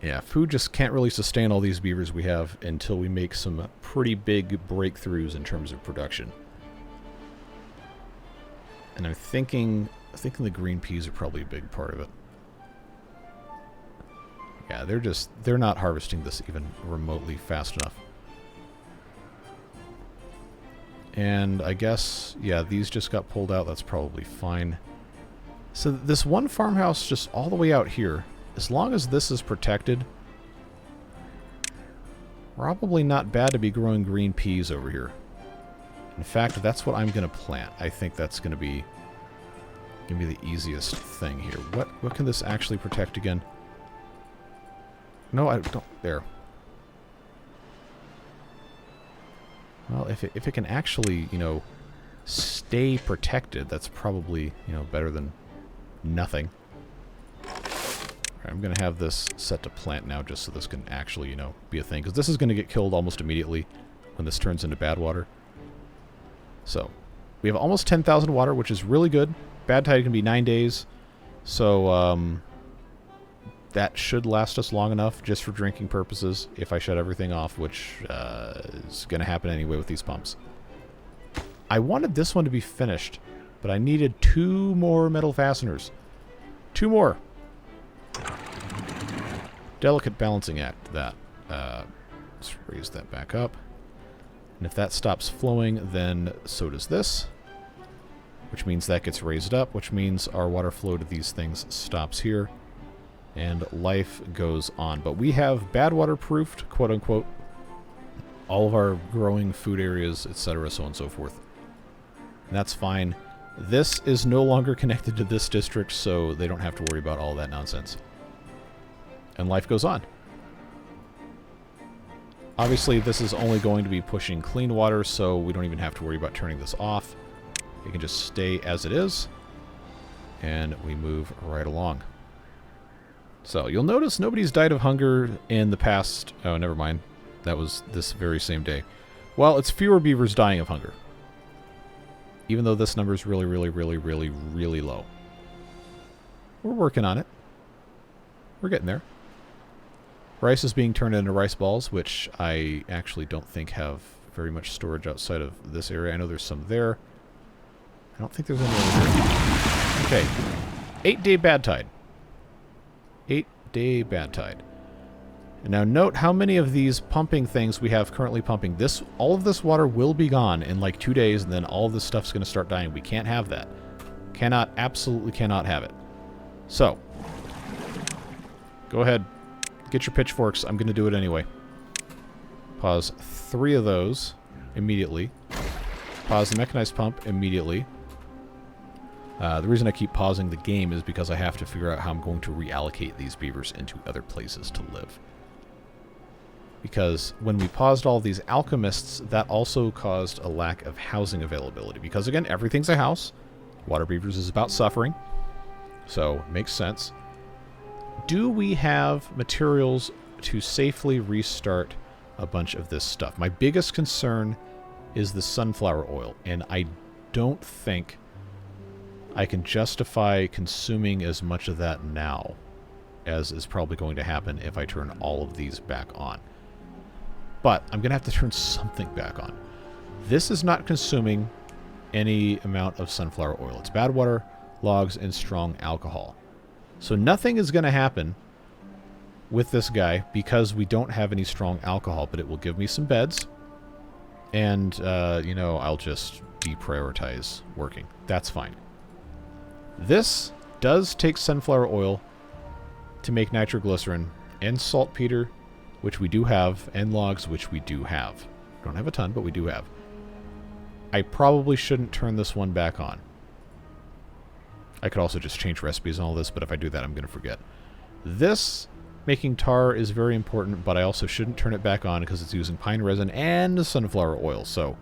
Yeah, food just can't really sustain all these beavers we have until we make some pretty big breakthroughs in terms of production. And I'm thinking the green peas are probably a big part of it. Yeah, they're not harvesting this even remotely fast enough. And I guess, yeah, these just got pulled out. That's probably fine. So this one farmhouse just all the way out here, as long as this is protected, probably not bad to be growing green peas over here. In fact, that's what I'm going to plant. I think that's going to be the easiest thing here. What can this actually protect again? No, I don't. There. Well, if it can actually, you know, stay protected, that's probably, you know, better than nothing. I'm going to have this set to plant now just so this can actually, you know, be a thing. Because this is going to get killed almost immediately when this turns into bad water. So, we have almost 10,000 water, which is really good. Bad tide can be 9 days. So, that should last us long enough just for drinking purposes if I shut everything off, which is going to happen anyway with these pumps. I wanted this one to be finished, but I needed 2 more metal fasteners. 2 more. Delicate balancing act, that. Let's raise that back up. And if that stops flowing, then so does this. Which means that gets raised up, which means our water flow to these things stops here. And life goes on. But we have bad water-proofed, quote-unquote, all of our growing food areas, etc., so on and so forth. And that's fine. This is no longer connected to this district, so they don't have to worry about all that nonsense. And life goes on. Obviously, this is only going to be pushing clean water, so we don't even have to worry about turning this off. It can just stay as it is, and we move right along. So, you'll notice nobody's died of hunger in the past... Oh, never mind. That was this very same day. Well, it's fewer beavers dying of hunger. Even though this number is really, really, really, really, really low. We're working on it. We're getting there. Rice is being turned into rice balls, which I actually don't think have very much storage outside of this area. I know there's some there. I don't think there's any over here. Okay. 8-day bad tide. 8-day bad tide. And now note how many of these pumping things we have currently pumping. All of this water will be gone in like 2 days, and then all of this stuff's going to start dying. We can't have that. Absolutely cannot have it. So, go ahead. Get your pitchforks. I'm going to do it anyway. Pause 3 of those immediately. Pause the mechanized pump immediately. The reason I keep pausing the game is because I have to figure out how I'm going to reallocate these beavers into other places to live. Because when we paused all these alchemists, that also caused a lack of housing availability. Because again, everything's a house. Waterbeavers is about suffering. So, makes sense. Do we have materials to safely restart a bunch of this stuff? My biggest concern is the sunflower oil, and I don't think I can justify consuming as much of that now as is probably going to happen if I turn all of these back on. But I'm going to have to turn something back on. This is not consuming any amount of sunflower oil. It's bad water, logs, and strong alcohol. So nothing is going to happen with this guy because we don't have any strong alcohol, but it will give me some beds. And, you know, I'll just deprioritize working. That's fine. This does take sunflower oil to make nitroglycerin and saltpeter, which we do have, and logs, which we do have. Don't have a ton, but we do have. I probably shouldn't turn this one back on. I could also just change recipes and all this, but if I do that, I'm going to forget. This making tar is very important, but I also shouldn't turn it back on because it's using pine resin and sunflower oil, so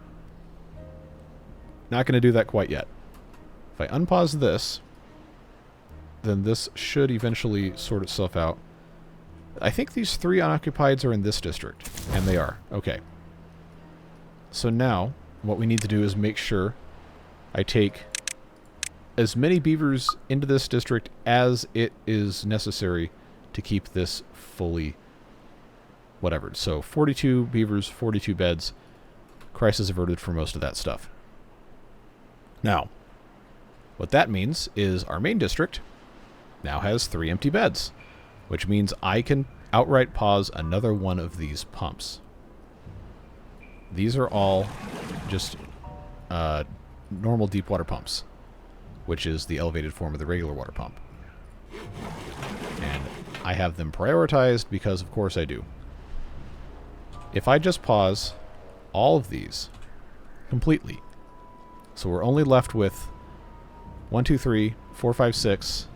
not going to do that quite yet. If I unpause this, then this should eventually sort itself out. I think these 3 unoccupieds are in this district, and they are. Okay. So now, what we need to do is make sure I take as many beavers into this district as it is necessary to keep this fully whatever. So 42 beavers, 42 beds. Crisis averted for most of that stuff. Now, what that means is our main district now has 3 empty beds, which means I can outright pause another one of these pumps. These are all just normal deep water pumps, which is the elevated form of the regular water pump. And I have them prioritized because, of course, I do. If I just pause all of these completely, so we're only left with 1, 2, 3, 4, 5, 6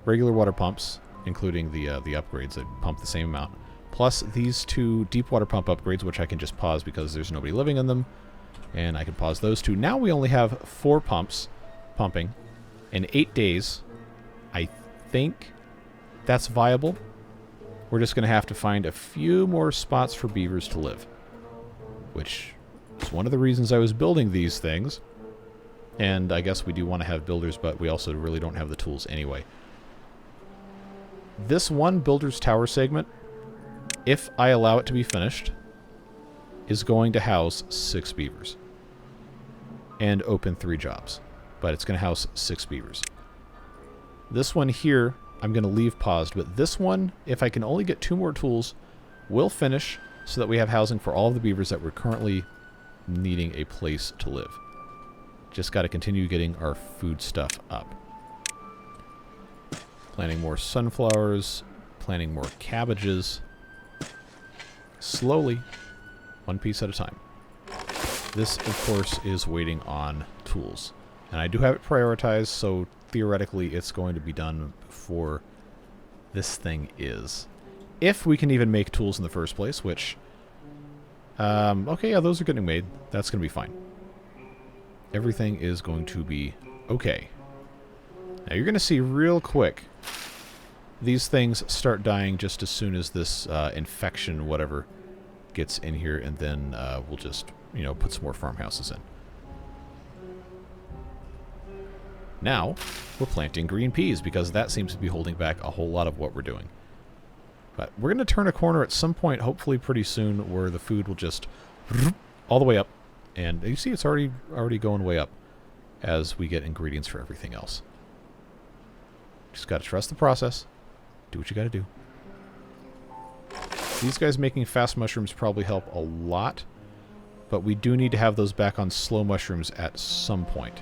regular water pumps, including the upgrades that pump the same amount, plus these 2 deep water pump upgrades, which I can just pause because there's nobody living in them, and I can pause those 2. Now we only have 4 pumps pumping in 8 days. I think that's viable. We're just going to have to find a few more spots for beavers to live, which is one of the reasons I was building these things. And I guess we do want to have builders, but we also really don't have the tools anyway. This one builder's tower segment, if I allow it to be finished, is going to house 6 beavers and open 3 jobs. But it's going to house 6 beavers. This one here, I'm going to leave paused, but this one, if I can only get 2 more tools, will finish so that we have housing for all of the beavers that we're currently needing a place to live. Just got to continue getting our food stuff up. Planting more sunflowers, planting more cabbages. Slowly, one piece at a time. This, of course, is waiting on tools. And I do have it prioritized, so theoretically it's going to be done before this thing is. If we can even make tools in the first place, which... okay, yeah, those are getting made. That's going to be fine. Everything is going to be okay. Now you're going to see real quick these things start dying just as soon as this infection, whatever, gets in here, and then we'll just, you know, put some more farmhouses in. Now, we're planting green peas, because that seems to be holding back a whole lot of what we're doing. But we're going to turn a corner at some point, hopefully pretty soon, where the food will just all the way up. And you see it's already going way up as we get ingredients for everything else. Just got to trust the process. Do what you got to do. These guys making fast mushrooms probably help a lot, but we do need to have those back on slow mushrooms at some point.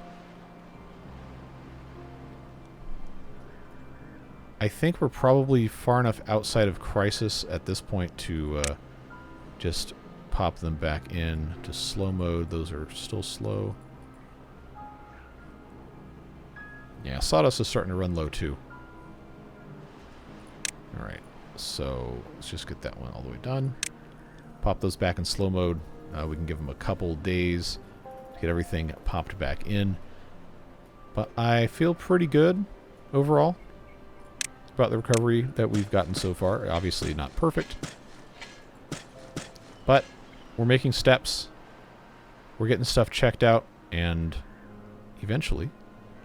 I think we're probably far enough outside of crisis at this point to just pop them back in to slow mode. Those are still slow. Yeah, sawdust is starting to run low too. Alright, so let's just get that one all the way done. Pop those back in slow mode. We can give them a couple days to get everything popped back in. But I feel pretty good overall about the recovery that we've gotten so far. Obviously not perfect, but we're making steps. We're getting stuff checked out, and eventually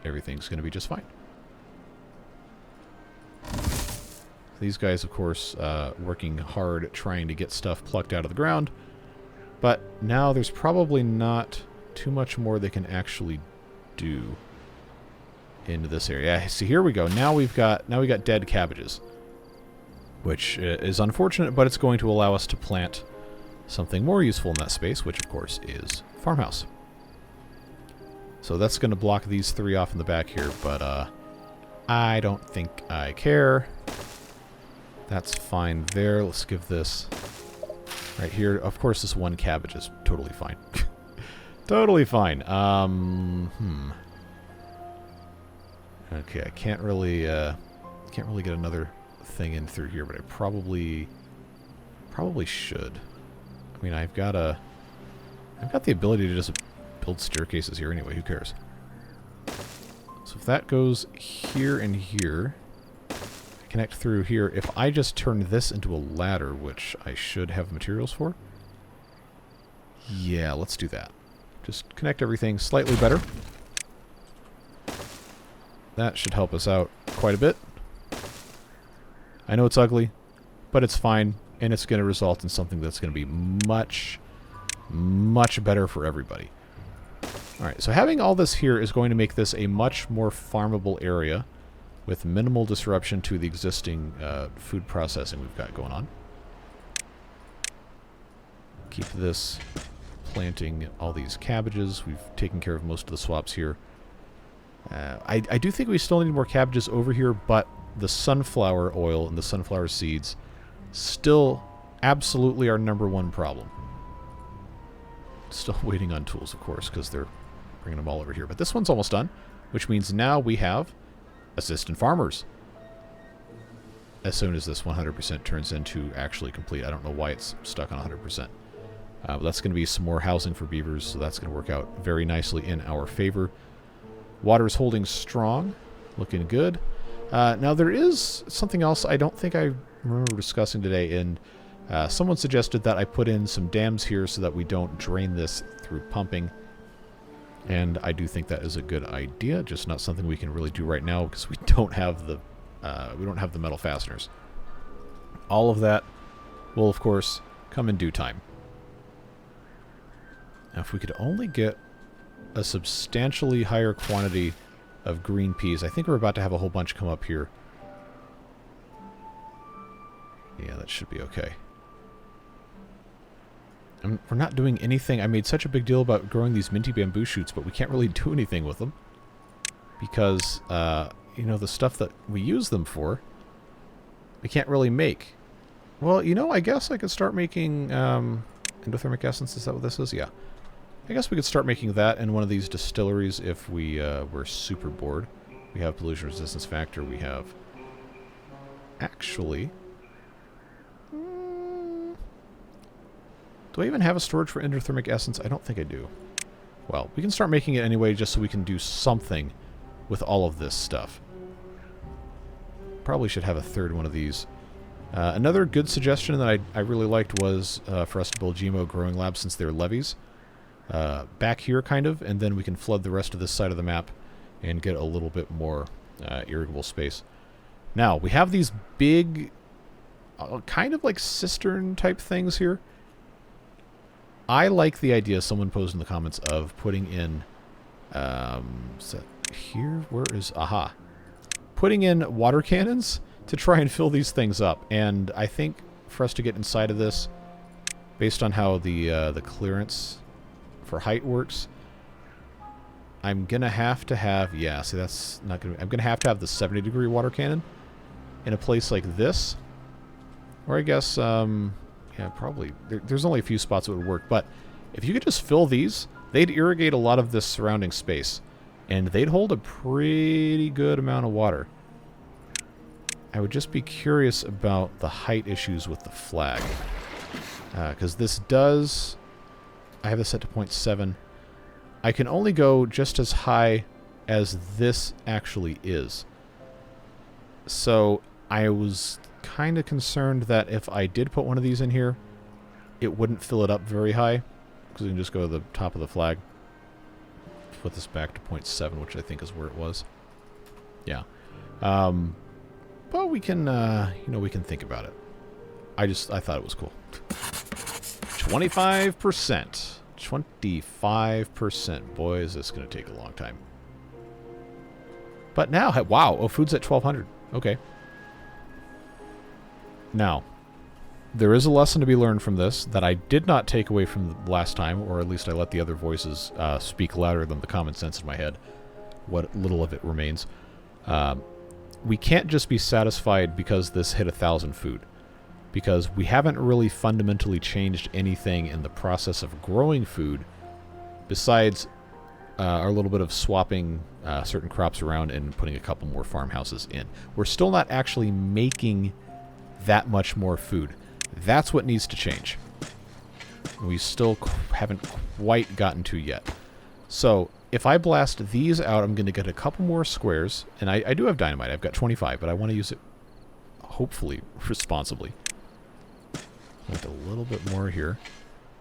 everything's going to be just fine. These guys, of course, working hard trying to get stuff plucked out of the ground, but now there's probably not too much more they can actually do into this area. See, here we go. Now we got dead cabbages, which is unfortunate, but it's going to allow us to plant something more useful in that space, which of course is farmhouse. So that's going to block these 3 off in the back here, but I don't think I care. That's fine there. Let's give this right here. Of course, this 1 cabbage is totally fine. Totally fine. Okay, I can't really get another thing in through here, but I probably should. I mean, I've got the ability to just build staircases here anyway. Who cares? So if that goes here and here, connect through here. If I just turn this into a ladder, which I should have materials for, yeah, let's do that. Just connect everything slightly better. That should help us out quite a bit. I know it's ugly, but it's fine, and it's going to result in something that's going to be much, much better for everybody. Alright, so having all this here is going to make this a much more farmable area with minimal disruption to the existing food processing we've got going on. Keep this planting all these cabbages. We've taken care of most of the swaps here. I do think we still need more cabbages over here, but the sunflower oil and the sunflower seeds still absolutely our #1 problem. Still waiting on tools, of course, because they're bringing them all over here. But this one's almost done, which means now we have assistant farmers. As soon as this 100% turns into actually complete. I don't know why it's stuck on 100%. But that's going to be some more housing for beavers, so that's going to work out very nicely in our favor. Water is holding strong, looking good. Now, there is something else I don't think I remember discussing today, and someone suggested that I put in some dams here so that we don't drain this through pumping. And I do think that is a good idea, just not something we can really do right now because we don't have the metal fasteners. All of that will, of course, come in due time. Now, if we could only get a substantially higher quantity of green peas, I think we're about to have a whole bunch come up here. Yeah, that should be okay. We're not doing anything. I made such a big deal about growing these minty bamboo shoots, but we can't really do anything with them. Because, you know, the stuff that we use them for, we can't really make. Well, you know, I guess I could start making endothermic essence. Is that what this is? Yeah. I guess we could start making that in one of these distilleries if we were super bored. We have pollution resistance factor. We have... Actually... Do I even have a storage for endothermic essence? I don't think I do. Well, we can start making it anyway just so we can do something with all of this stuff. Probably should have a third one of these. Another good suggestion that I really liked was for us to build GMO growing labs since they're levees. Back here, kind of, and then we can flood the rest of this side of the map and get a little bit more irrigable space. Now, we have these big, kind of like cistern-type things here. I like the idea someone posed in the comments of putting in, is that here? Where is, aha. Putting in water cannons to try and fill these things up. And I think for us to get inside of this, based on how the clearance for height works, I'm going to have, yeah, see that's not going to, I'm going to have the 70-degree water cannon in a place like this. Or I guess, yeah, probably. There's only a few spots that would work, but if you could just fill these, they'd irrigate a lot of this surrounding space, and they'd hold a pretty good amount of water. I would just be curious about the height issues with the flag, because this does... I have this set to 0.7. I can only go just as high as this actually is. So I was kind of concerned that if I did put one of these in here, it wouldn't fill it up very high, because we can just go to the top of the flag. Put this back to 0.7, which I think is where it was. Yeah. But we can, you know, we can think about it. I thought it was cool. 25%. 25%. Boy, is this going to take a long time. But now, wow, oh, food's at 1,200. Okay. Now, there is a lesson to be learned from this that I did not take away from the last time, or at least I let the other voices speak louder than the common sense in my head. What little of it remains. We can't just be satisfied because this hit 1,000 food. Because we haven't really fundamentally changed anything in the process of growing food besides our little bit of swapping certain crops around and putting a couple more farmhouses in. We're still not actually making that much more food. That's what needs to change. We still haven't quite gotten to yet. So if I blast these out, I'm going to get a couple more squares. And I do have dynamite. I've got 25, but I want to use it hopefully responsibly. With a little bit more here.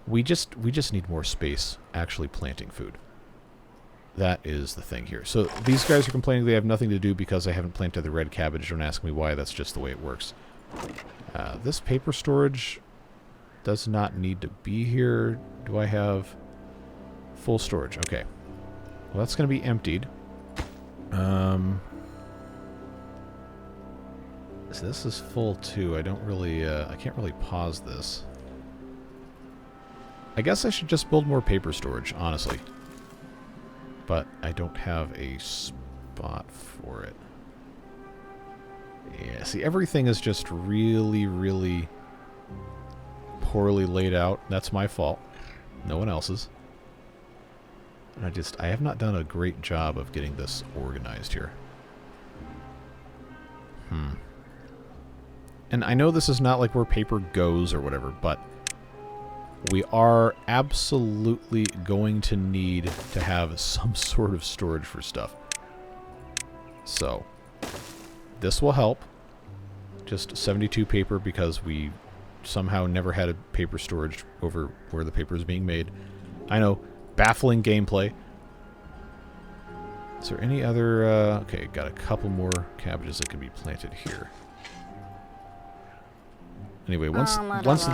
We just need more space actually planting food. That is the thing here. So these guys are complaining they have nothing to do because I haven't planted the red cabbage. Don't ask me why. That's just the way it works. This paper storage does not need to be here. Do I have full storage? Okay. Well, that's going to be emptied. So this is full too. I don't really, I can't really pause this. I guess I should just build more paper storage, honestly. But I don't have a spot for it. Yeah, see, everything is just really, really poorly laid out. That's my fault. No one else's. And I have not done a great job of getting this organized here. And I know this is not like where paper goes or whatever, but we are absolutely going to need to have some sort of storage for stuff. So, This will help. Just 72 paper because we somehow never had a paper storage over where the paper is being made. I know, baffling gameplay. Is there any other... okay, got a couple more cabbages that can be planted here. Anyway, once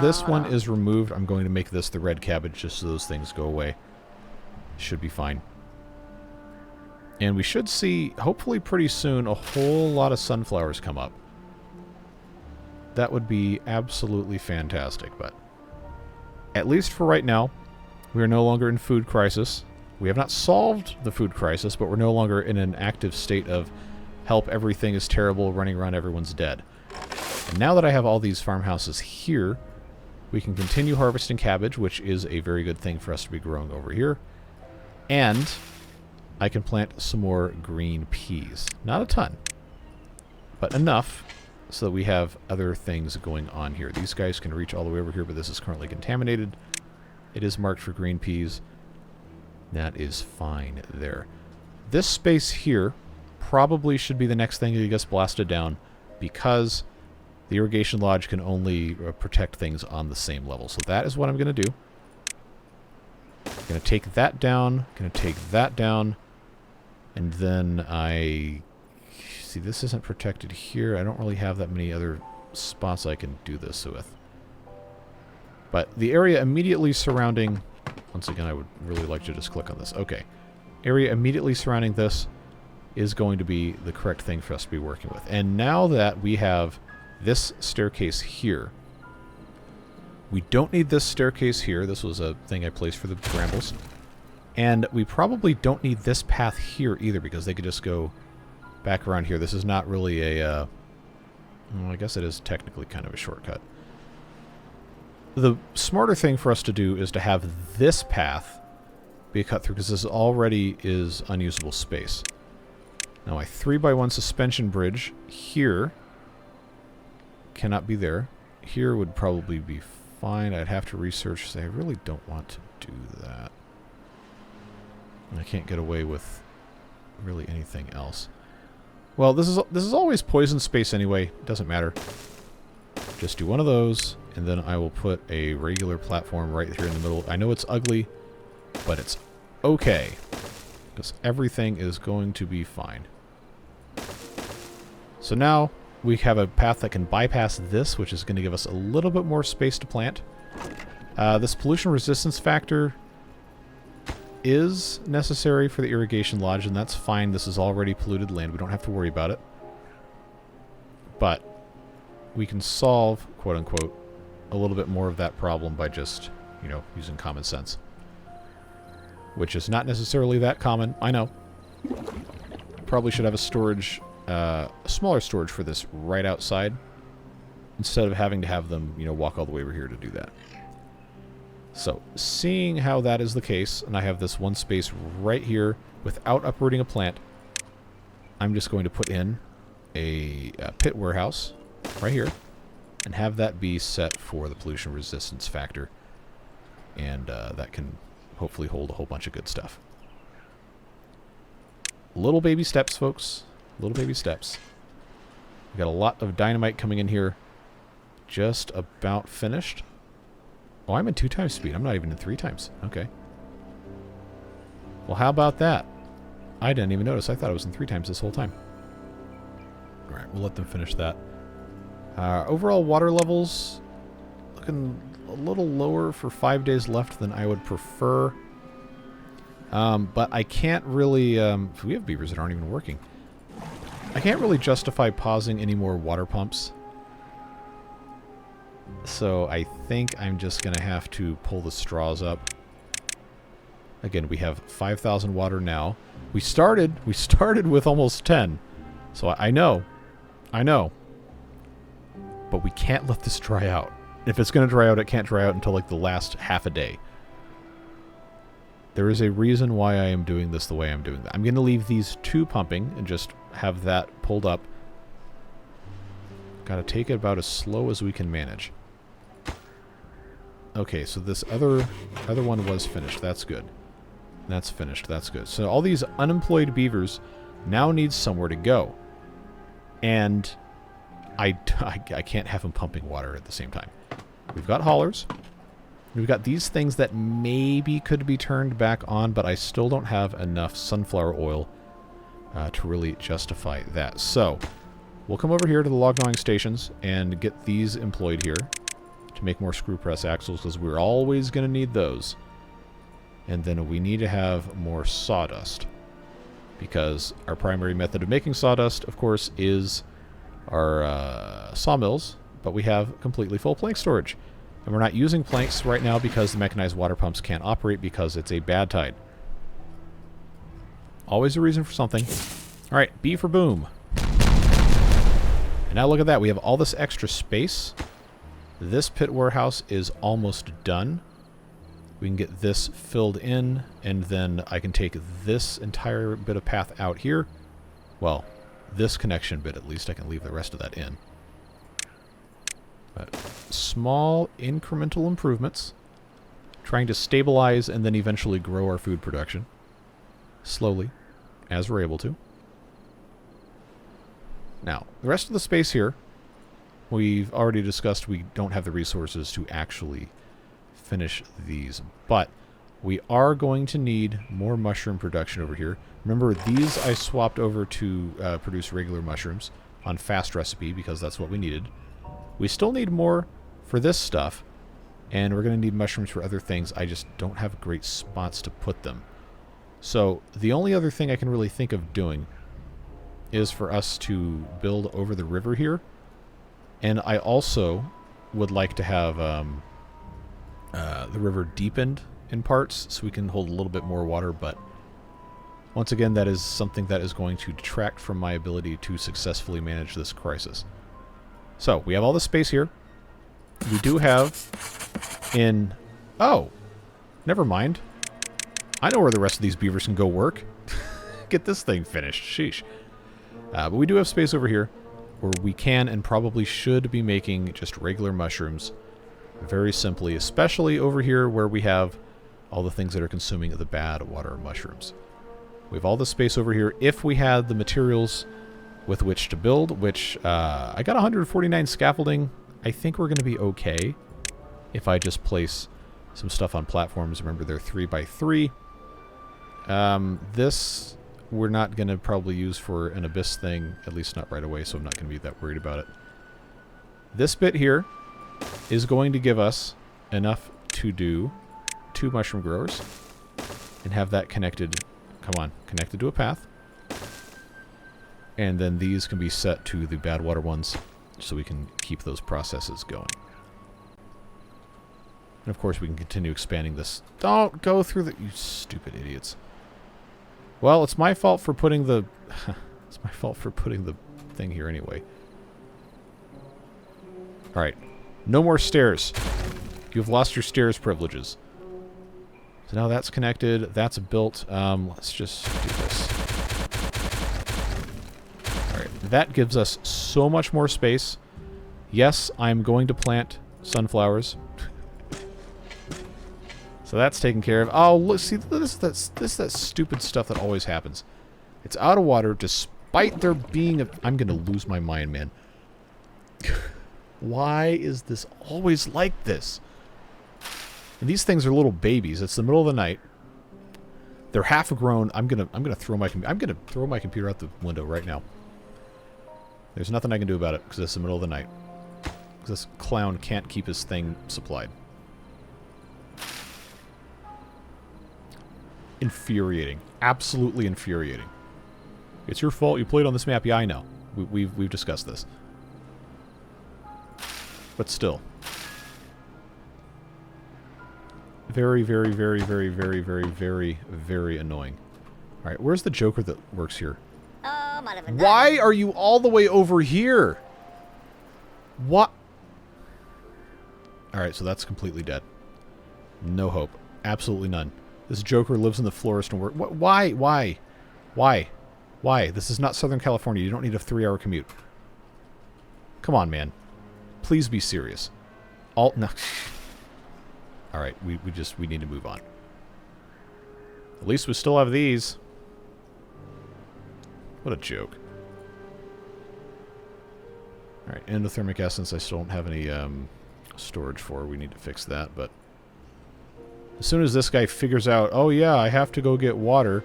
this one is removed, I'm going to make this the red cabbage just so those things go away. Should be fine. And we should see, hopefully pretty soon, a whole lot of sunflowers come up. That would be absolutely fantastic, but at least for right now, we are no longer in food crisis. We have not solved the food crisis, but we're no longer in an active state of help, everything is terrible, running around, everyone's dead. And now that I have all these farmhouses here, we can continue harvesting cabbage, which is a very good thing for us to be growing over here. And I can plant some more green peas. Not a ton, but enough so that we have other things going on here. These guys can reach all the way over here, but this is currently contaminated. It is marked for green peas. That is fine there. This space here probably should be the next thing that gets blasted down because the irrigation lodge can only protect things on the same level. So that is what I'm going to do. I'm going to take that down, going to take that down, and then I... See, this isn't protected here. I don't really have that many other spots I can do this with. But the area immediately surrounding... Once again, I would really like to just click on this. Okay. Area immediately surrounding this is going to be the correct thing for us to be working with. And now that we have this staircase here, we don't need this staircase here. This was a thing I placed for the brambles. And we probably don't need this path here either because they could just go back around here. This is not really a... well, I guess it is technically kind of a shortcut. The smarter thing for us to do is to have this path be a cut through because this already is unusable space. Now my 3x1 suspension bridge here cannot be there. Here would probably be fine. I'd have to research. So I really don't want to do that. I can't get away with really anything else. Well, this is always poison space anyway. It doesn't matter. Just do one of those, and then I will put a regular platform right here in the middle. I know it's ugly, but it's okay. Because everything is going to be fine. So now we have a path that can bypass this, which is going to give us a little bit more space to plant. This pollution resistance factor is necessary for the irrigation lodge, and that's fine. This is already polluted land. We don't have to worry about it. But we can solve, quote-unquote, a little bit more of that problem by just, you know, using common sense. Which is not necessarily that common, I know. Probably should have a storage, a smaller storage for this right outside, instead of having to have them, you know, walk all the way over here to do that. So, seeing how that is the case, and I have this one space right here without uprooting a plant, I'm just going to put in a pit warehouse right here and have that be set for the pollution resistance factor. And that can hopefully hold a whole bunch of good stuff. Little baby steps, folks. Little baby steps. We've got a lot of dynamite coming in here. Just about finished. Oh, I'm in 2x speed. I'm not even in 3x. Okay. Well, how about that? I didn't even notice. I thought I was in 3x this whole time. Alright, we'll let them finish that. Overall water levels looking a little lower for 5 days left than I would prefer. But I can't really... we have beavers that aren't even working. I can't really justify pausing any more water pumps. So I think I'm just going to have to pull the straws up. Again, we have 5,000 water now. We started with almost 10. So I know. But we can't let this dry out. If it's going to dry out, it can't dry out until like the last half a day. There is a reason why I am doing this the way I'm doing that. I'm going to leave these two pumping and just have that pulled up. Got to take it about as slow as we can manage. Okay, so this other one was finished. That's good. That's finished. That's good. So all these unemployed beavers now need somewhere to go. And I can't have them pumping water at the same time. We've got haulers. We've got these things that maybe could be turned back on, but I still don't have enough sunflower oil to really justify that. So we'll come over here to the log gnawing stations and get these employed here to make more screw press axles, because we're always going to need those. And then we need to have more sawdust, because our primary method of making sawdust, of course, is our sawmills, but we have completely full plank storage. And we're not using planks right now because the mechanized water pumps can't operate because it's a bad tide. Always a reason for something. Alright, B for boom. And now look at that. We have all this extra space. This pit warehouse is almost done. We can get this filled in, and then I can take this entire bit of path out here. Well, this connection bit at least. I can leave the rest of that in. But small incremental improvements. Trying to stabilize and then eventually grow our food production. Slowly, as we're able to. Now, the rest of the space here, we've already discussed we don't have the resources to actually finish these, but we are going to need more mushroom production over here. Remember, these I swapped over to produce regular mushrooms on fast recipe because that's what we needed. We still need more for this stuff, and we're going to need mushrooms for other things. I just don't have great spots to put them. So the only other thing I can really think of doing is for us to build over the river here. And I also would like to have the river deepened in parts so we can hold a little bit more water, but once again, that is something that is going to detract from my ability to successfully manage this crisis. So, we have all this space here. We do have in... Oh! Never mind. I know where the rest of these beavers can go work. Get this thing finished. Sheesh. But we do have space over here where we can and probably should be making just regular mushrooms very simply, especially over here where we have all the things that are consuming the bad water mushrooms. We have all the space over here. If we had the materials with which to build, which I got 149 scaffolding, I think we're going to be okay if I just place some stuff on platforms. Remember, they're 3x3. This we're not going to probably use for an abyss thing, at least not right away, so I'm not going to be that worried about it. This bit here is going to give us enough to do 2 mushroom growers and have that connected, come on, connected to a path. And then these can be set to the bad water ones so we can keep those processes going. And of course we can continue expanding this. Don't go through the... You stupid idiots. Well, it's my fault for putting the... it's my fault for putting the thing here anyway. Alright. No more stairs. You've lost your stairs privileges. So now that's connected. That's built. Let's just do this. Alright. That gives us so much more space. Yes, I'm going to plant sunflowers. So that's taken care of. Oh, look, see, this that stupid stuff that always happens. It's out of water despite there being a... I'm going to lose my mind, man. Why is this always like this? And these things are little babies. It's the middle of the night. They're half grown. I'm gonna throw my computer out the window right now. There's nothing I can do about it because it's the middle of the night. Because this clown can't keep his thing supplied. Infuriating. Absolutely infuriating. It's your fault you played on this map. Yeah, I know. We've discussed this. But still. Very, very, very, very, very, very, very, very annoying. Alright, where's the Joker that works here? Why are you all the way over here? What? Alright, so that's completely dead. No hope. Absolutely none. This Joker lives in the florist and work. Why? Why? Why? Why? This is not Southern California. You don't need a 3-hour commute. Come on, man. Please be serious. No. Alright, we need to move on. At least we still have these. What a joke. Alright, endothermic essence I still don't have any storage for. We need to fix that, but as soon as this guy figures out, oh yeah, I have to go get water.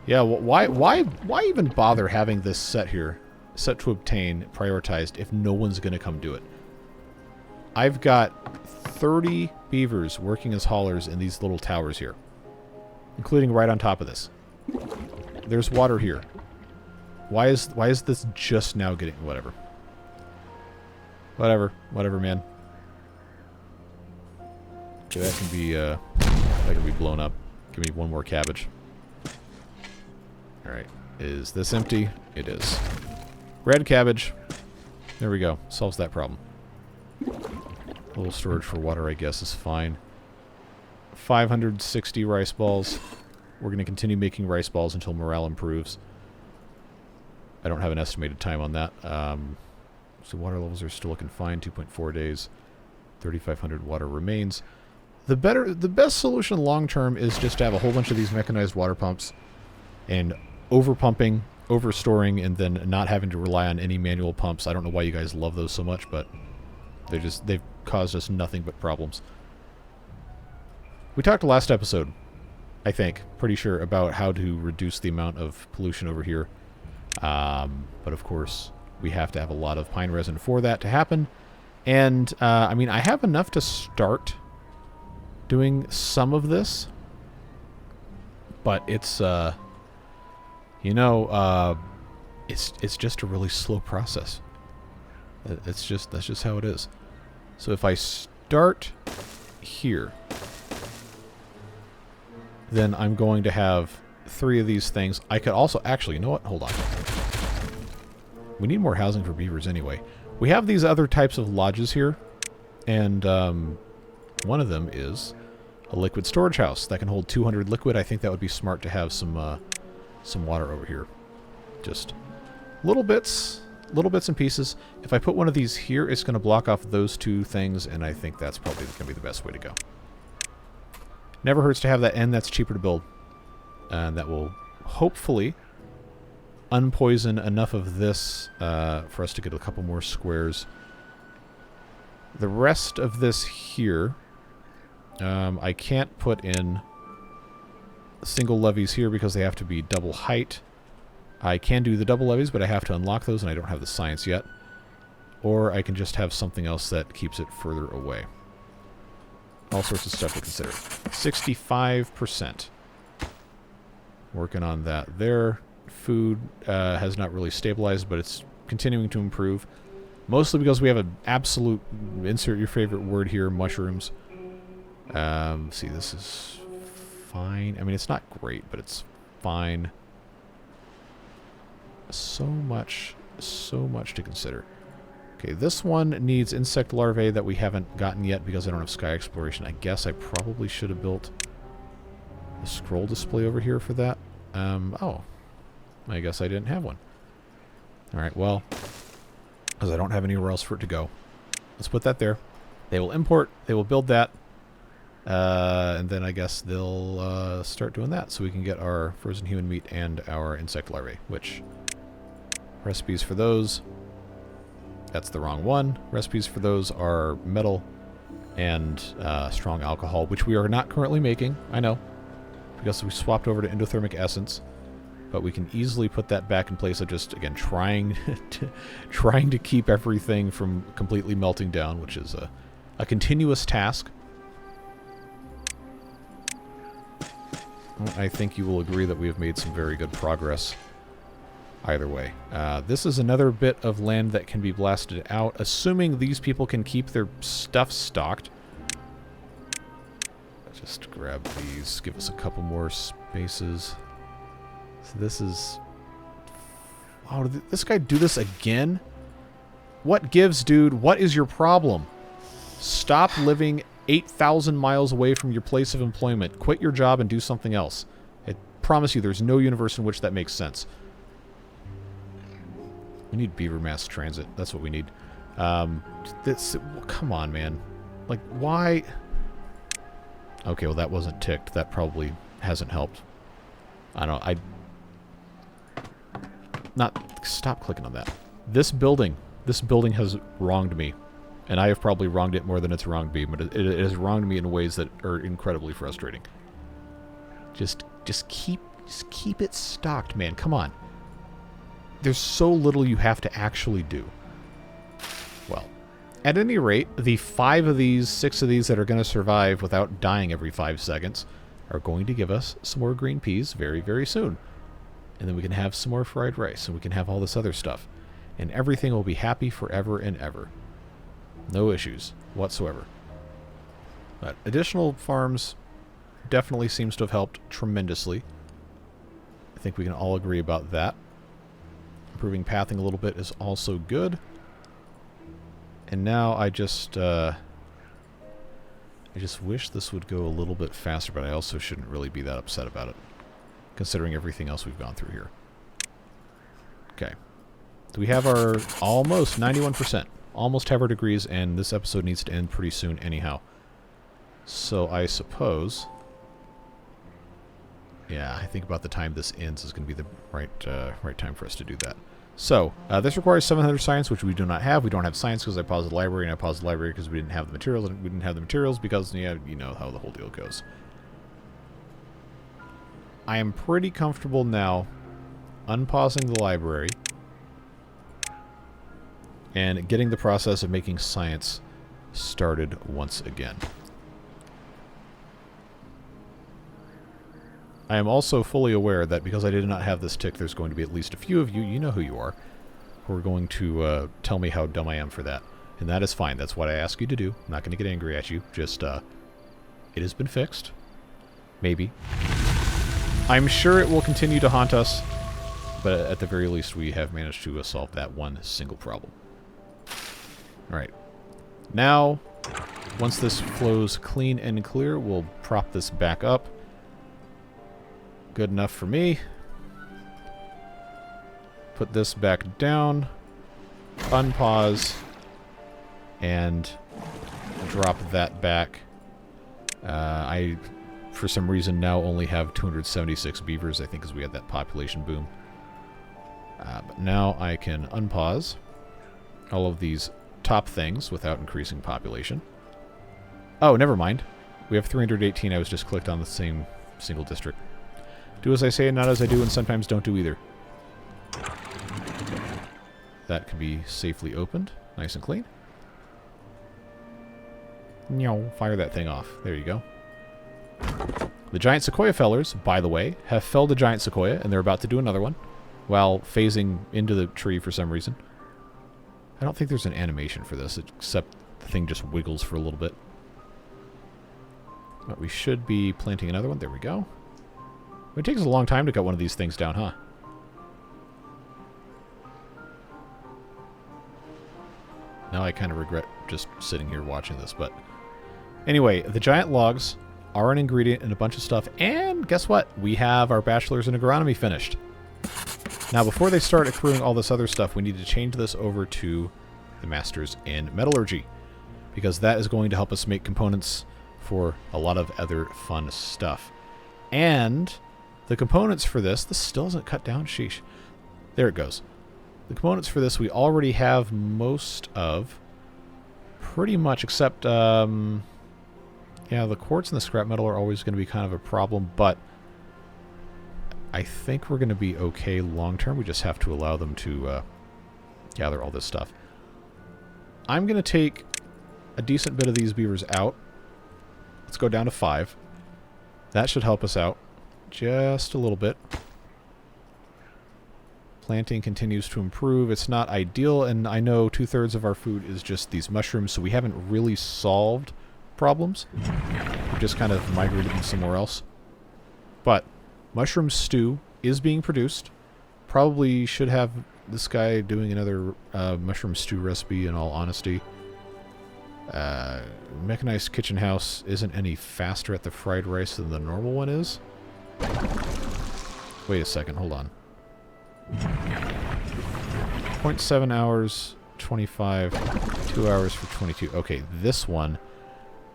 Yeah, well, why even bother having this set here? Set to obtain, prioritized, if no one's going to come do it. I've got 30 beavers working as haulers in these little towers here, including right on top of this. There's water here. Why is this just now getting... Whatever. Whatever, man. Okay, that can be blown up. Give me one more cabbage. Alright. Is this empty? It is. Red cabbage. There we go. Solves that problem. A little storage for water, I guess, is fine. 560 rice balls. We're going to continue making rice balls until morale improves. I don't have an estimated time on that. So water levels are still looking fine. 2.4 days. 3,500 water remains. The best solution long term is just to have a whole bunch of these mechanized water pumps and overpumping, overstoring, and then not having to rely on any manual pumps. I don't know why you guys love those so much, but they've caused us nothing but problems. We talked last episode, I think, pretty sure, about how to reduce the amount of pollution over here. But of course, we have to have a lot of pine resin for that to happen. And, I mean, I have enough to start doing some of this. But it's, you know, it's just a really slow process. That's just how it is. So if I start here, then I'm going to have 3 of these things. I could also... Actually, you know what? Hold on. We need more housing for beavers anyway. We have these other types of lodges here, and one of them is a liquid storage house that can hold 200 liquid. I think that would be smart to have some water over here. Just little bits and pieces. If I put one of these here, it's going to block off those 2 things, and I think that's probably going to be the best way to go. Never hurts to have that end. That's cheaper to build. And that will hopefully unpoison enough of this for us to get a couple more squares. The rest of this here, I can't put in single levees here because they have to be double height. I can do the double levees, but I have to unlock those, and I don't have the science yet. Or I can just have something else that keeps it further away. All sorts of stuff to consider. 65%. Working on that there. Food has not really stabilized, but it's continuing to improve. Mostly because we have an absolute, insert your favorite word here, mushrooms. See, this is fine. I mean, it's not great, but it's fine. So much to consider. Okay, this one needs insect larvae that we haven't gotten yet because I don't have sky exploration. I guess I probably should have built a scroll display over here for that. Oh. I guess I didn't have one. Alright, well, because I don't have anywhere else for it to go. Let's put that there. They will import, they will build that, and then I guess they'll start doing that so we can get our frozen human meat and our insect larvae, which recipes for those... That's the wrong one. Recipes for those are metal and strong alcohol, which we are not currently making, I know, because we swapped over to endothermic essence. But we can easily put that back in place of just, again, trying to keep everything from completely melting down, which is a continuous task. I think you will agree that we have made some very good progress either way. This is another bit of land that can be blasted out, assuming these people can keep their stuff stocked. Just grab these, give us a couple more spaces. So this is... Oh, did this guy do this again? What gives, dude? What is your problem? Stop living 8,000 miles away from your place of employment. Quit your job and do something else. I promise you there's no universe in which that makes sense. We need beaver mass transit. That's what we need. Come on, man. Like, why... Okay, well, that wasn't ticked. That probably hasn't helped. I don't know. Stop clicking on that. This building This building has wronged me. And I have probably wronged it more than it's wronged me, but it has wronged me in ways that are incredibly frustrating. Just keep it stocked, man. Come on. There's so little you have to actually do. Well, at any rate, the 5 of these, 6 of these that are going to survive without dying every 5 seconds are going to give us some more green peas very, very soon. And then we can have some more fried rice, and we can have all this other stuff. And everything will be happy forever and ever. No issues whatsoever. But additional farms definitely seems to have helped tremendously. I think we can all agree about that. Improving pathing a little bit is also good. And now I just wish this would go a little bit faster, but I also shouldn't really be that upset about it, considering everything else we've gone through here. Okay. Do we have our almost 91%? Almost have our degrees, and this episode needs to end pretty soon anyhow. So I suppose... yeah, I think about the time this ends is going to be the right time for us to do that. So, this requires 700 science, which we do not have. We don't have science because I paused the library, and I paused the library because we didn't have the materials, and we didn't have the materials because, yeah, you know how the whole deal goes. I am pretty comfortable now unpausing the library and getting the process of making science started once again. I am also fully aware that because I did not have this tick, there's going to be at least a few of you, you know who you are, who are going to tell me how dumb I am for that. And that is fine. That's what I ask you to do. I'm not going to get angry at you. Just, it has been fixed. Maybe. I'm sure it will continue to haunt us, but at the very least we have managed to solve that one single problem. Alright. Now, once this flows clean and clear, we'll prop this back up. Good enough for me. Put this back down. Unpause. And drop that back. I, for some reason, now only have 276 beavers, I think, because we had that population boom. But now I can unpause all of these top things without increasing population. Oh, never mind. We have 318. I was just clicked on the same single district. Do as I say and not as I do, and sometimes don't do either. That can be safely opened. Nice and clean. Fire that thing off. There you go. The giant sequoia fellers, by the way, have felled a giant sequoia, and they're about to do another one while phasing into the tree for some reason. I don't think there's an animation for this, except the thing just wiggles for a little bit. But we should be planting another one. There we go. It takes a long time to cut one of these things down, huh? Now I kind of regret just sitting here watching this, but... anyway, the giant logs are an ingredient in a bunch of stuff, and guess what? We have our bachelor's in agronomy finished. Now, before they start accruing all this other stuff, we need to change this over to the master's in metallurgy, because that is going to help us make components for a lot of other fun stuff. And the components for this still isn't cut down, sheesh. There it goes. The components for this we already have most of, pretty much, except, yeah, the quartz and the scrap metal are always going to be kind of a problem, but I think we're going to be okay long term. We just have to allow them to gather all this stuff. I'm going to take a decent bit of these beavers out. Let's go down to 5. That should help us out just a little bit. Planting continues to improve. It's not ideal, and I know 2/3 of our food is just these mushrooms, so we haven't really solved problems. We've just kind of migrated them somewhere else. But mushroom stew is being produced. Probably should have this guy doing another mushroom stew recipe, in all honesty. Mechanized kitchen house isn't any faster at the fried rice than the normal one is. Wait a second, hold on. 0.7 hours, 25, 2 hours for 22. Okay, this one,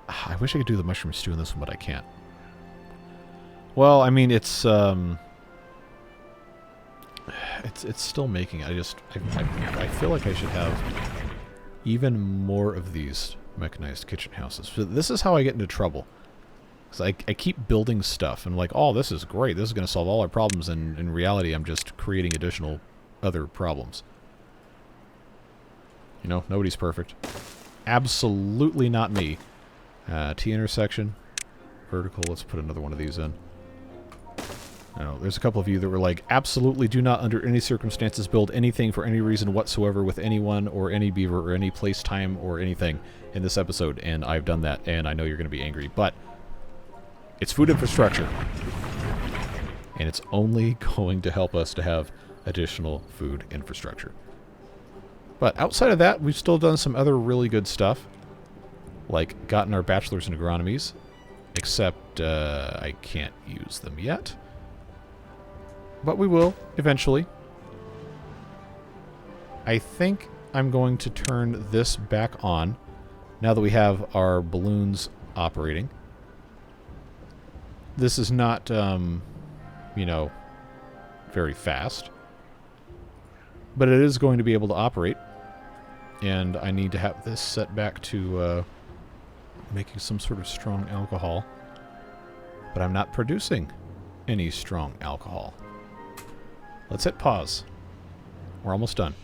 I wish I could do the mushroom stew in this one, but I can't. Well, I mean, it's It's still making it. I feel like I should have even more of these mechanized kitchen houses. So this is how I get into trouble. Because I keep building stuff, and I'm like, oh, this is great. This is going to solve all our problems, and in reality, I'm just creating additional other problems. You know, nobody's perfect. Absolutely not me. T-intersection. Vertical. Let's put another one of these in. I know, there's a couple of you that were like, absolutely do not under any circumstances build anything for any reason whatsoever with anyone or any beaver or any place, time, or anything in this episode. And I've done that, and I know you're going to be angry. But it's food infrastructure. And it's only going to help us to have additional food infrastructure. But outside of that, we've still done some other really good stuff. Like gotten our bachelors in agronomies. Except I can't use them yet. But we will, eventually. I think I'm going to turn this back on, now that we have our balloons operating. This is not, you know, very fast. But it is going to be able to operate. And I need to have this set back to making some sort of strong alcohol. But I'm not producing any strong alcohol. Let's hit pause. We're almost done.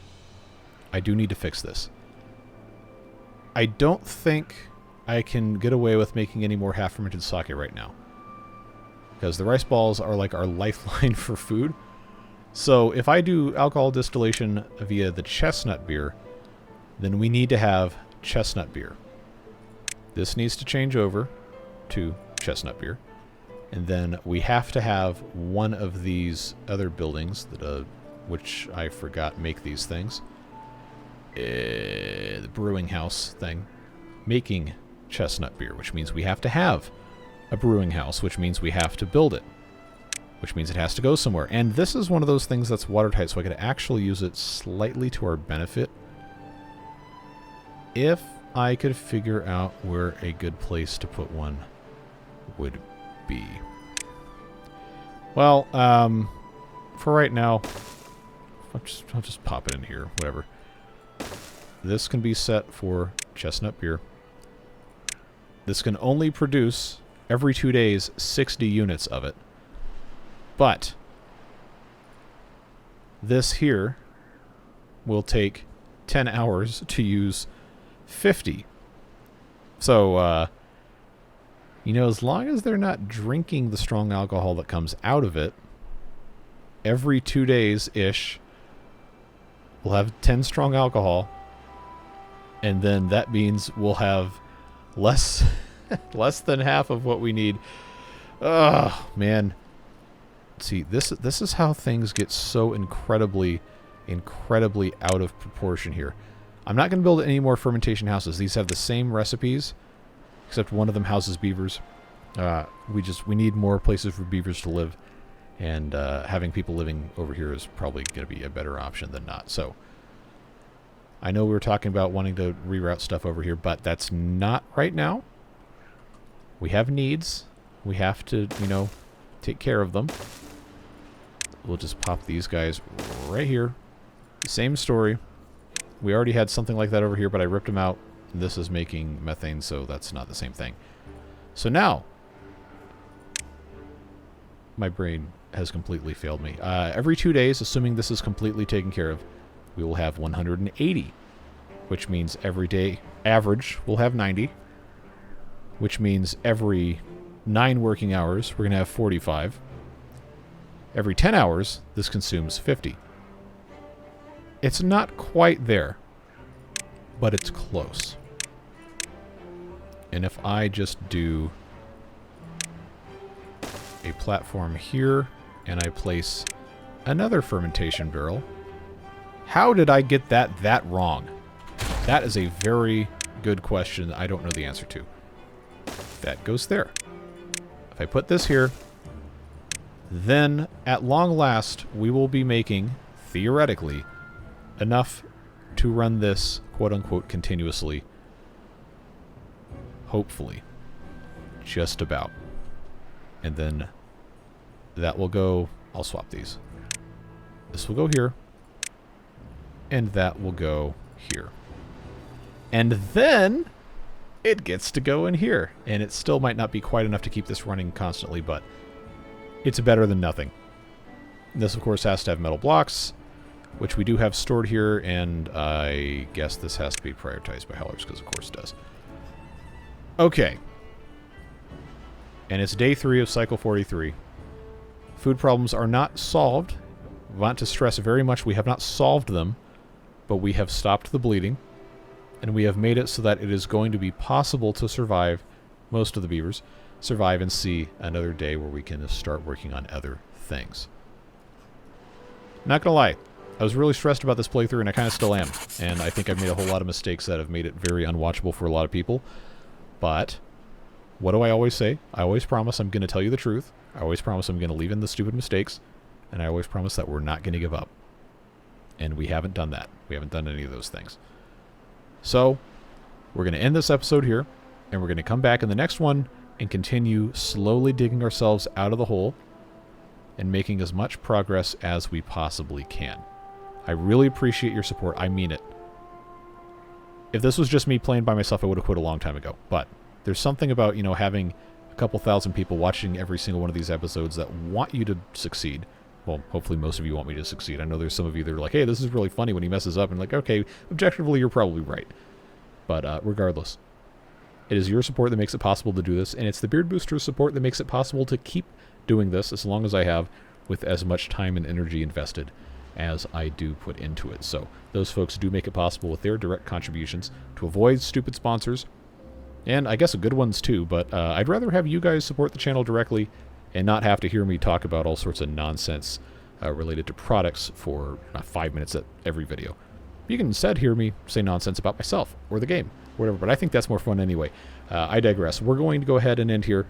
I do need to fix this. I don't think I can get away with making any more half-fermented sake right now. Because the rice balls are like our lifeline for food. So if I do alcohol distillation via the chestnut beer, then we need to have chestnut beer. This needs to change over to chestnut beer. And then we have to have one of these other buildings, that, which I forgot make these things. The brewing house thing. Making chestnut beer, which means we have to have a brewing house, which means we have to build it. Which means it has to go somewhere. And this is one of those things that's watertight, so I could actually use it slightly to our benefit. If I could figure out where a good place to put one would be. Well, for right now, I'll just pop it in here, whatever. This can be set for chestnut beer. This can only produce, every 2 days, 60 units of it. But this here will take 10 hours to use 50. So, you know, as long as they're not drinking the strong alcohol that comes out of it, every 2 days-ish, we'll have 10 strong alcohol, and then that means we'll have less than half of what we need. Oh, man. See, this is how things get so incredibly out of proportion here. I'm not going to build any more fermentation houses. These have the same recipes, except one of them houses beavers. We need more places for beavers to live, and having people living over here is probably going to be a better option than not. So, I know we were talking about wanting to reroute stuff over here, but that's not right now. We have needs. We have to, you know, take care of them. We'll just pop these guys right here. Same story. We already had something like that over here, but I ripped them out. This is making methane, so that's not the same thing. So now, my brain has completely failed me. Every 2 days, assuming this is completely taken care of, we will have 180, which means every day average we'll have 90, which means every 9 working hours we're going to have 45. Every 10 hours, this consumes 50. It's not quite there, but it's close. And if I just do a platform here, and I place another fermentation barrel, how did I get that wrong? That is a very good question I don't know the answer to. That goes there. If I put this here, then at long last we will be making, theoretically, enough to run this quote-unquote continuously. Hopefully. Just about. And then that will go... I'll swap these. This will go here. And that will go here. And then it gets to go in here. And it still might not be quite enough to keep this running constantly, but it's better than nothing. This, of course, has to have metal blocks, which we do have stored here, and I guess this has to be prioritized by howlers, because of course it does. Okay. And it's day 3 of cycle 43. Food problems are not solved. I want to stress very much we have not solved them, but we have stopped the bleeding, and we have made it so that it is going to be possible to survive, most of the beavers, survive and see another day where we can start working on other things. Not gonna lie, I was really stressed about this playthrough, and I kind of still am. And I think I've made a whole lot of mistakes that have made it very unwatchable for a lot of people. But what do I always say? I always promise I'm going to tell you the truth. I always promise I'm going to leave in the stupid mistakes. And I always promise that we're not going to give up. And we haven't done that. We haven't done any of those things. So, we're going to end this episode here. And we're going to come back in the next one and continue slowly digging ourselves out of the hole and making as much progress as we possibly can. I really appreciate your support. I mean it. If this was just me playing by myself, I would have quit a long time ago. But there's something about, you know, having a couple thousand people watching every single one of these episodes that want you to succeed. Well, hopefully most of you want me to succeed. I know there's some of you that are like, hey, this is really funny when he messes up. And like, okay, objectively, you're probably right. But regardless, it is your support that makes it possible to do this. And it's the Beard Booster's support that makes it possible to keep doing this as long as I have, with as much time and energy invested as I do put into it. So those folks do make it possible with their direct contributions to avoid stupid sponsors, and I guess good ones too, but I'd rather have you guys support the channel directly and not have to hear me talk about all sorts of nonsense related to products for 5 minutes at every video. You can instead hear me say nonsense about myself or the game, whatever, but I think that's more fun anyway. I digress. We're going to go ahead and end here.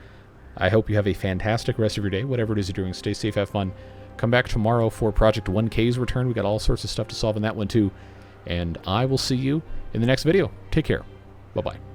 I hope you have a fantastic rest of your day, whatever it is you're doing. Stay safe, have fun. Come back tomorrow for Project 1K's return. We got all sorts of stuff to solve in that one too. And I will see you in the next video. Take care. Bye-bye.